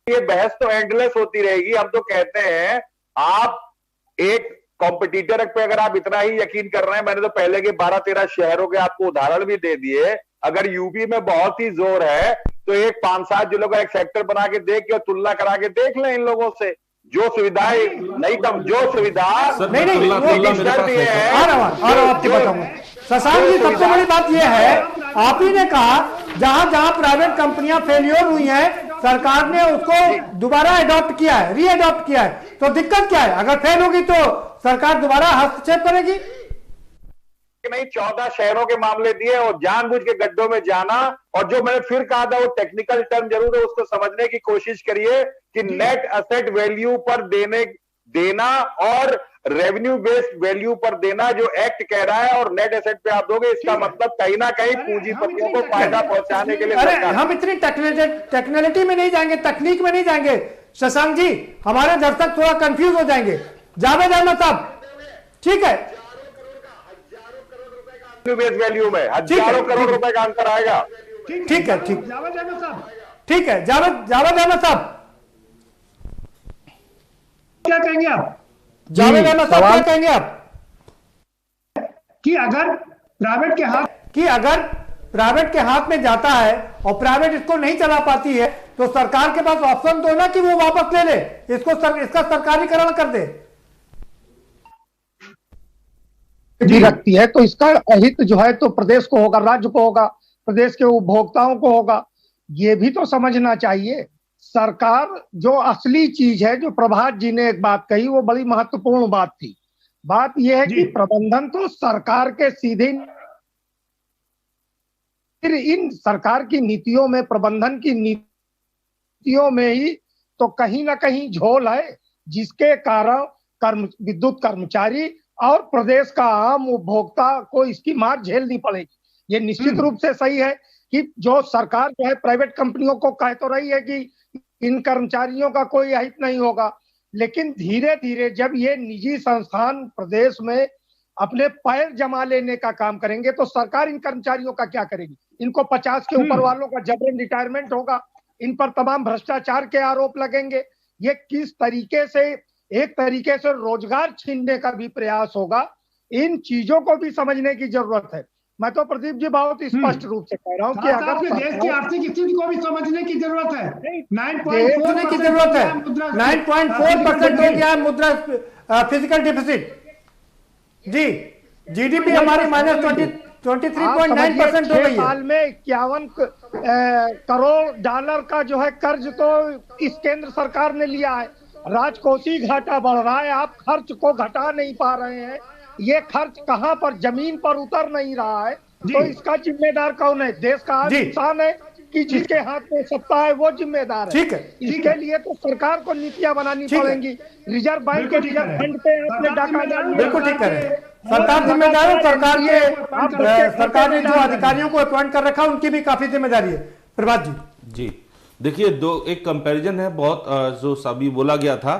[SPEAKER 6] ये बहस तो एंडलेस होती रहेगी। हम तो कहते हैं आप एक कॉम्पिटिटर पे अगर आप इतना ही यकीन कर रहे हैं, मैंने तो पहले के 12-13 शहरों के आपको उदाहरण भी दे दिए। अगर यूपी में बहुत ही जोर है तो एक 5-7 जिलों का एक सेक्टर बना के देख के तुलना करा के देख लें इन लोगों से, जो सुविधाएं नहीं कम, जो सुविधा
[SPEAKER 1] शशांक जी, सबसे बड़ी बात यह है, आप ही ने कहा जहां जहां प्राइवेट कंपनियां फेलियर हुई हैं, सरकार ने उसको दोबारा अडॉप्ट किया है, री अडॉप्ट किया है, तो दिक्कत क्या है? अगर फेल होगी तो सरकार दोबारा हस्तक्षेप करेगी
[SPEAKER 6] नहीं। 14 शहरों के मामले दिए और जानबूझ के गड्ढों में जाना, और जो मैंने फिर कहा था वो टेक्निकल टर्म जरूर है, उसको समझने की कोशिश करिए कि नेट एसेट वैल्यू पर देना और रेवेन्यू बेस्ड वैल्यू पर देना जो एक्ट कह रहा है, और नेट एसेट पे आप दोगे, इसका मतलब कहीं ना कहीं पूंजीपतियों को फायदा पहुंचाने के लिए।
[SPEAKER 1] अरे हम इतनी टेक्नोलॉजी में नहीं जाएंगे, तकनीक में नहीं जाएंगे शशांक जी, हमारे दर्शक थोड़ा कंफ्यूज हो जाएंगे। जावेद अहमद साहब, ठीक है,
[SPEAKER 6] वैल्यू में हजारों करोड़ रुपए का अंतर आएगा।
[SPEAKER 1] ठीक है, ठीक, जावेद अहमद साहब, ठीक है, जावेद अहमद साहब
[SPEAKER 8] क्या कहेंगे आप?
[SPEAKER 1] जावेद अहमद साहब क्या कहेंगे आप
[SPEAKER 8] कि अगर प्राइवेट के हाथ में जाता है और प्राइवेट इसको नहीं चला पाती है, तो सरकार के पास ऑप्शन तो है ना कि वो वापस ले ले, इसका सरकारीकरण कर दे
[SPEAKER 7] भी रखती है, तो इसका अहित जो है तो प्रदेश को होगा, राज्य को होगा, प्रदेश के उपभोक्ताओं को होगा। ये भी तो समझना चाहिए। सरकार जो असली चीज है, जो प्रभात जी ने एक बात कही, वो बड़ी महत्वपूर्ण बात थी। बात यह है कि प्रबंधन तो सरकार के सीधे, फिर इन सरकार की नीतियों में, प्रबंधन की नीतियों में ही तो कहीं ना कहीं झोल है, जिसके कारण विद्युत कर्मचारी और प्रदेश का आम उपभोक्ता को इसकी मार झेलनी पड़ेगी। ये निश्चित रूप से सही है कि जो सरकार जो है प्राइवेट कंपनियों को कह तो रही है कि इन कर्मचारियों का कोई हित नहीं होगा, लेकिन धीरे धीरे जब ये निजी संस्थान प्रदेश में अपने पैर जमा लेने का काम करेंगे, तो सरकार इन कर्मचारियों का क्या करेगी? इनको 50 के ऊपर वालों का जबरन रिटायरमेंट होगा, इन पर तमाम भ्रष्टाचार के आरोप लगेंगे। ये किस तरीके से, एक तरीके से रोजगार छीनने का भी प्रयास होगा। इन चीजों को भी समझने की जरूरत है। मैं तो प्रदीप जी बहुत स्पष्ट रूप से कह रहा हूँ कि अगर
[SPEAKER 8] देश की आर्थिक स्थिति को भी समझने की जरूरत है।
[SPEAKER 1] 9.4% की जरूरत है, 9.4% हो गया मुद्रा फिजिकल डिफिसिट जी। जीडीपी हमारी -23.9% हो गई है।
[SPEAKER 7] साल में 51 करोड़ डॉलर का जो है कर्ज तो इस केंद्र सरकार ने लिया है। राजकोषीय घाटा बढ़ रहा है, आप खर्च को घटा नहीं पा रहे हैं। ये खर्च कहां पर, जमीन पर उतर नहीं रहा है, तो इसका जिम्मेदार कौन है? देश का इंसान है कि जिसके हाथ में सत्ता है वो जिम्मेदार है।
[SPEAKER 1] ठीक है,
[SPEAKER 7] इसके लिए तो सरकार को नीतियां बनानी पड़ेंगी। रिजर्व बैंक के रिजर्व फंड पे आपने डाका डाल,
[SPEAKER 1] बिल्कुल ठीक है, सरकार जिम्मेदार है। सरकार ने जो अधिकारियों को अपॉइंट कर रखा उनकी भी काफी जिम्मेदारी है। प्रभात जी,
[SPEAKER 5] देखिए, एक कंपैरिजन है बहुत, जो अभी बोला गया था,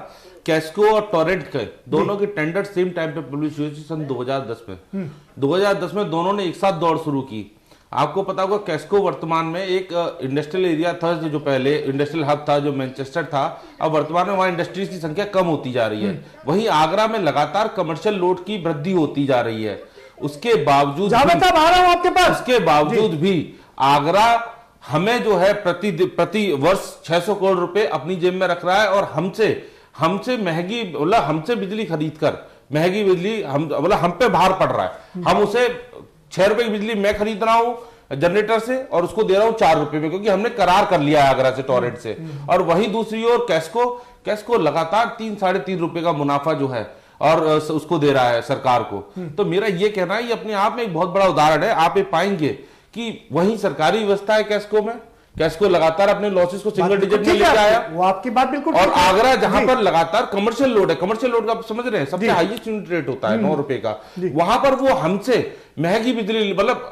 [SPEAKER 5] कैस्को और टोरेंट के दोनों की टेंडर सेम टाइम पे पब्लिश हुई थी सन 2010 में। 2010 में दोनों ने एक साथ दौड़ शुरू की। आपको पता होगा कैस्को वर्तमान में एक इंडस्ट्रियल एरिया था, जो पहले इंडस्ट्रियल हब था, जो मैनचेस्टर था, अब वर्तमान में वहां इंडस्ट्रीज की संख्या कम होती जा रही है। वहीं आगरा में लगातार कमर्शियल लोड की वृद्धि होती जा रही है। उसके बावजूद
[SPEAKER 1] आपके पास
[SPEAKER 5] उसके बावजूद भी आगरा हमें जो है प्रति वर्ष 600 करोड़ रुपए अपनी जेब में रख रहा है, और हमसे महंगी हमसे बिजली खरीद कर महंगी बिजली हम पे भार पड़ रहा है। हम उसे 6 रुपए की बिजली मैं खरीद रहा हूं जनरेटर से और उसको दे रहा हूं 4 रुपए में, क्योंकि हमने करार कर लिया है आगरा से, टॉरेंट से। और वहीं दूसरी ओर कैस्को लगातार 3-3.5 रुपए का मुनाफा जो है और उसको दे रहा है सरकार को। तो मेरा ये कहना है, ये अपने आप में एक बहुत बड़ा उदाहरण है। आप ये पाएंगे कि वही सरकारी व्यवस्था है कैस्को लगातार अपने लॉसेस को सिंगल डिजिट में लेके आया।
[SPEAKER 1] वो आपकी बात बिल्कुल।
[SPEAKER 5] और आगरा जहां पर लगातार कमर्शियल लोड है, कमर्शियल लोड का आप समझ रहे हैं, सबसे हाईएस्ट यूनिट रेट होता है 9 रुपए का, वहां पर वो हमसे महंगी बिजली, मतलब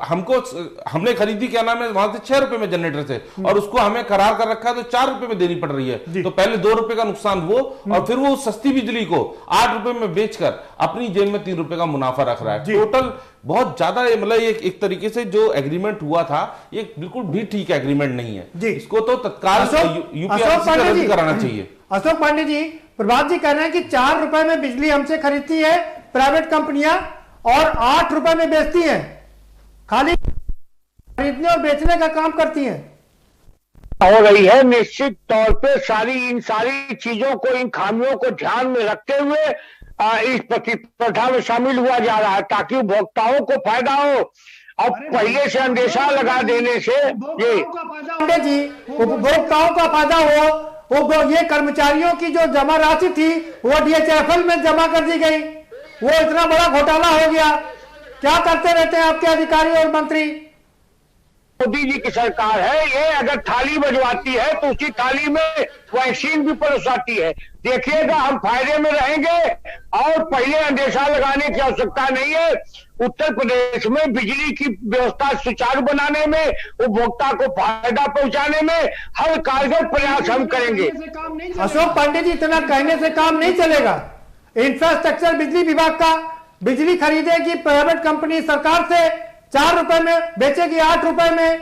[SPEAKER 5] हमने खरीदी क्या नाम है वहां से 6 रुपए में जनरेटर से, और उसको हमें करार कर रखा है तो 4 रुपए में देनी पड़ रही है। तो पहले 2 रुपए का नुकसान वो, और फिर वो सस्ती बिजली को 8 रुपए में बेचकर अपनी जेब में 3 रुपए का मुनाफा रख रहा है। टोटल बहुत ज्यादा, मतलब एक तरीके से जो एग्रीमेंट हुआ था ये बिल्कुल भी ठीक एग्रीमेंट नहीं है। इसको तो तत्काल यूपीआईसी से रद्द कराना चाहिए।
[SPEAKER 1] अशोक पांडे जी, प्रभात जी कह रहे हैं कि 4 रुपए में बिजली हमसे खरीदती है प्राइवेट कंपनियां और 8 रुपए में बेचती हैं, खाली खरीदने और बेचने का काम करती हैं।
[SPEAKER 6] हो रही है निश्चित तौर पे इन सारी चीजों को, इन खामियों को ध्यान में रखते हुए इस प्रतिस्पर्धा में शामिल हुआ जा रहा है, ताकि उपभोक्ताओं को फायदा हो। अब पहले से अंदेशा लगा देने से
[SPEAKER 1] जी उपभोक्ताओं का फायदा हो, वो ये कर्मचारियों की जो जमा राशि थी वो DHFL में जमा कर दी गई, वो इतना बड़ा घोटाला हो गया। क्या करते रहते हैं आपके अधिकारी और मंत्री?
[SPEAKER 6] मोदी जी की सरकार है, ये अगर थाली बजवाती है तो उसी थाली में वैक्सीन भी परोसाती है। देखिएगा हम फायदे में रहेंगे, और पहले अंदेशा लगाने की आवश्यकता नहीं है। उत्तर प्रदेश में बिजली की व्यवस्था सुचारू बनाने में, उपभोक्ता को फायदा पहुंचाने में हर कारगर प्रयास हम करेंगे।
[SPEAKER 1] अशोक पांडे जी, इतना कहने से काम नहीं चलेगा। इंफ्रास्ट्रक्चर बिजली विभाग का बिजली खरीदेगी प्राइवेट कंपनी सरकार से, 4 रुपए में बेचेगी 8 रुपए में,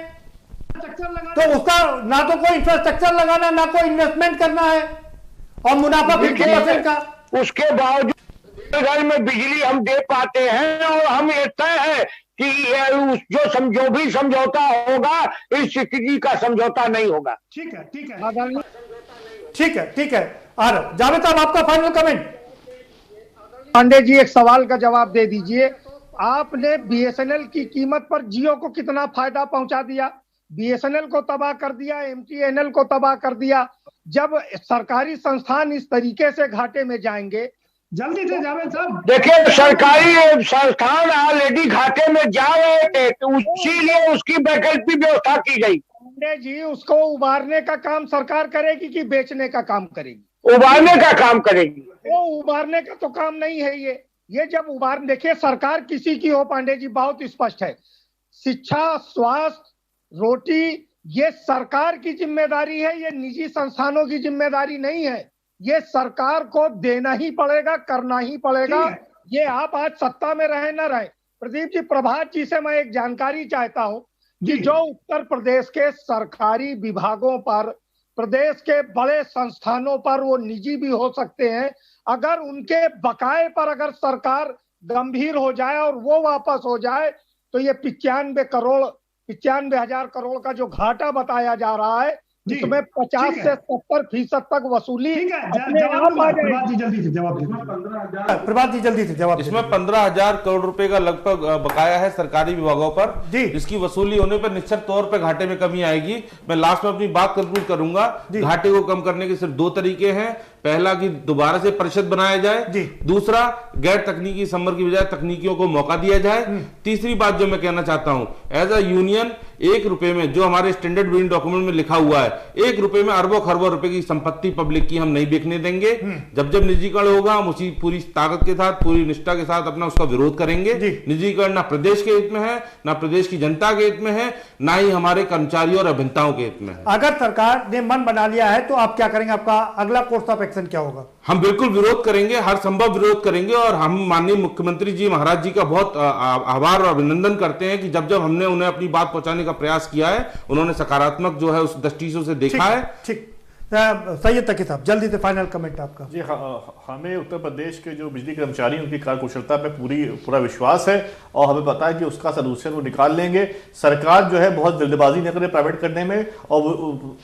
[SPEAKER 1] तो उसका ना तो कोई इंफ्रास्ट्रक्चर लगाना, ना कोई इन्वेस्टमेंट करना है, और मुनाफा 50% का। उसके बावजूद घर में बिजली हम दे पाते हैं, और हम ये तय है कि जो भी समझौता होगा इस स्थिति का समझौता नहीं होगा। ठीक है, ठीक है, ठीक है, ठीक है। और जावेद साहब, आपका फाइनल कमेंट।
[SPEAKER 7] पांडे जी, एक सवाल का जवाब दे दीजिए। आपने BSNL की कीमत पर जियो को कितना फायदा पहुंचा दिया? BSNL को तबाह कर दिया, MTNL को तबाह कर दिया। जब सरकारी संस्थान इस तरीके से घाटे में जाएंगे, जल्दी से जावेद साहब। देखिए, सरकारी संस्थान ऑलरेडी घाटे में जा रहे थे, तो इसीलिए उसकी वैकल्पिक व्यवस्था की गई। पांडे जी, उसको उबारने का काम सरकार करेगी कि बेचने का काम करेगी? उबारने का काम करेगी। वो उबारने का तो काम नहीं है ये जब देखिए, सरकार किसी की हो पांडे जी, बहुत स्पष्ट है। शिक्षा, स्वास्थ्य, रोटी, ये सरकार की जिम्मेदारी है, ये निजी संस्थानों की जिम्मेदारी नहीं है। ये सरकार को देना ही पड़ेगा, करना ही पड़ेगा। ये आप आज सत्ता में रहे ना रहे। प्रदीप जी, प्रभात जी से मैं एक जानकारी चाहता हूं कि जो उत्तर प्रदेश के सरकारी विभागों पर, प्रदेश के बड़े संस्थानों पर, वो निजी भी हो सकते हैं, अगर उनके बकाये पर अगर सरकार गंभीर हो जाए और वो वापस हो जाए, तो ये 95,000 करोड़ का जो घाटा बताया जा रहा है, इसमें 50 से 70% तक वसूली
[SPEAKER 1] प्रभात जी जल्दी से जवाब।
[SPEAKER 5] इसमें 15,000 करोड़ रुपए का लगभग बकाया है सरकारी विभागों पर, जिसकी वसूली होने पर निश्चित तौर पर घाटे में कमी आएगी। मैं लास्ट में अपनी बात कंक्लूड करूंगा। घाटे को कम करने के सिर्फ 2 तरीके हैं। पहला कि दोबारा से परिषद बनाया जाए, दूसरा गैर तकनीकी समर की बजाय तकनीकियों को मौका दिया जाए। तीसरी बात जो मैं कहना चाहता हूं, एज अ यूनियन 1 रुपए में, जो हमारे स्टैंडर्ड बिलिंग डॉक्यूमेंट में लिखा हुआ है, 1 रुपए में अरबों खरबों रुपए की संपत्ति पब्लिक की हम नहीं बेचने देंगे। जब निजीकरण होगा, हम उसी पूरी ताकत के साथ, पूरी निष्ठा के साथ अपना उसका विरोध करेंगे। निजीकरण ना प्रदेश के हित में है, ना प्रदेश की जनता के हित में है, ना ही हमारे कर्मचारियों और अभियंताओं के हित में है।
[SPEAKER 1] अगर सरकार ने मन बना लिया है तो आप क्या करेंगे? आपका अगला कोर्स ऑफ एक्शन क्या होगा?
[SPEAKER 5] हम बिल्कुल विरोध करेंगे, हर संभव विरोध करेंगे, और हम माननीय मुख्यमंत्री जी महाराज जी का बहुत आभार और अभिनंदन करते हैं कि जब जब हमने उन्हें अपनी बात पहुंचाने का प्रयास किया है, उन्होंने सकारात्मक जो है उस दृष्टिकोण से देखा है।
[SPEAKER 1] ठीक, सैयद तकी साहब जल्दी से फाइनल कमेंट आपका।
[SPEAKER 9] जी हमें उत्तर प्रदेश के जो बिजली कर्मचारी उनकी कार्यकुशलता पे पूरा विश्वास है, और हमें पता है कि उसका सलूशन वो निकाल लेंगे। सरकार जो है बहुत जल्दबाजी न करे प्राइवेट करने में, और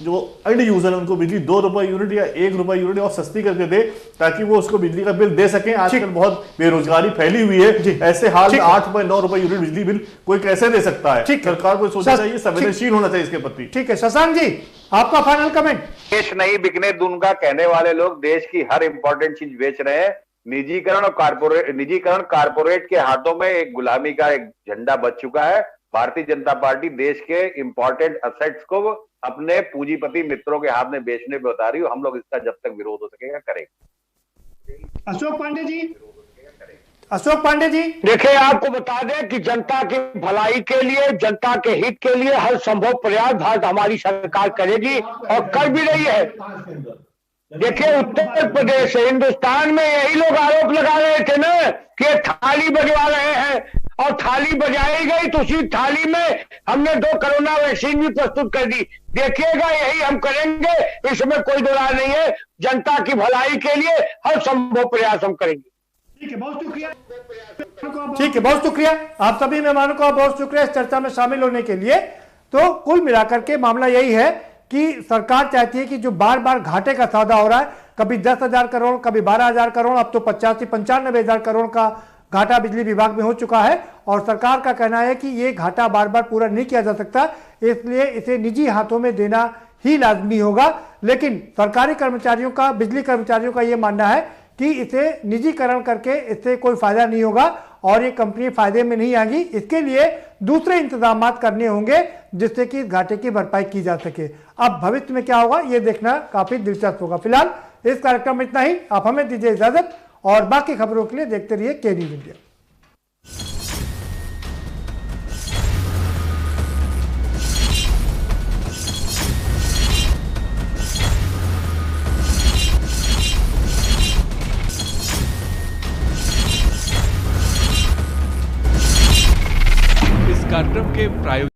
[SPEAKER 9] जो एंड यूजर है उनको बिजली 2 रुपए यूनिट या 1 रुपए यूनिट और सस्ती करके दे, ताकि वो उसको बिजली का बिल दे सकें। आजकल बहुत बेरोजगारी फैली हुई है, ऐसे हाल में 8 रुपए 9 रुपए यूनिट बिजली बिल कोई कैसे दे सकता है? सरकार को सोचना चाहिए, संवेदनशील होना चाहिए इसके प्रति।
[SPEAKER 1] ठीक है, शशांक जी आपका फाइनल कमेंट।
[SPEAKER 19] देश नहीं बिकने दूंगा कहने वाले लोग देश की हर इंपॉर्टेंट चीज बेच रहे हैं। निजीकरण कारपोरेट के हाथों में एक गुलामी का एक झंडा बच चुका है। भारतीय जनता पार्टी देश के इंपॉर्टेंट असेट्स को अपने पूंजीपति मित्रों के हाथ में बेचने पे उतारी। हम लोग इसका जब तक विरोध हो सकेगा करेंगे।
[SPEAKER 1] अशोक पांडे जी
[SPEAKER 6] देखिए, आपको बता दें कि जनता की भलाई के लिए, जनता के हित के लिए हर संभव प्रयास भारत हमारी सरकार करेगी और कर भी रही है। देखिए, उत्तर प्रदेश हिंदुस्तान में यही लोग आरोप लगा रहे थे ना कि थाली बजवा रहे हैं, और थाली बजाई गई तो उसी थाली में हमने 2 कोरोना वैक्सीन भी प्रस्तुत कर दी। देखिएगा, यही हम करेंगे, इसमें कोई दो राय नहीं है। जनता की भलाई के लिए हर संभव प्रयास हम करेंगे।
[SPEAKER 1] ठीक है, बहुत शुक्रिया। ठीक है, बहुत शुक्रिया आप सभी मेहमानों का, बहुत शुक्रिया इस चर्चा में शामिल होने के लिए। तो कुल मिलाकर के मामला यही है कि सरकार चाहती है कि जो बार बार घाटे का सौदा हो रहा है, कभी 10,000 करोड़, कभी 12,000 करोड़, अब तो 85-95,000 करोड़ का घाटा बिजली विभाग में हो चुका है, और सरकार का कहना है कि ये घाटा बार बार पूरा नहीं किया जा सकता, इसलिए इसे निजी हाथों में देना ही लाजमी होगा। लेकिन सरकारी कर्मचारियों का, बिजली कर्मचारियों का यह मानना है कि इसे निजीकरण करके इससे कोई फायदा नहीं होगा और ये कंपनी फायदे में नहीं आएगी। इसके लिए दूसरे इंतजाम करने होंगे जिससे कि घाटे की भरपाई की जा सके। अब भविष्य में क्या होगा ये देखना काफी दिलचस्प होगा। फिलहाल इस कार्यक्रम में इतना ही, आप हमें दीजिए इजाजत और बाकी खबरों के लिए देखते रहिए के न्यूज़ इंडिया।
[SPEAKER 11] कार्यक्रम के प्रायोजक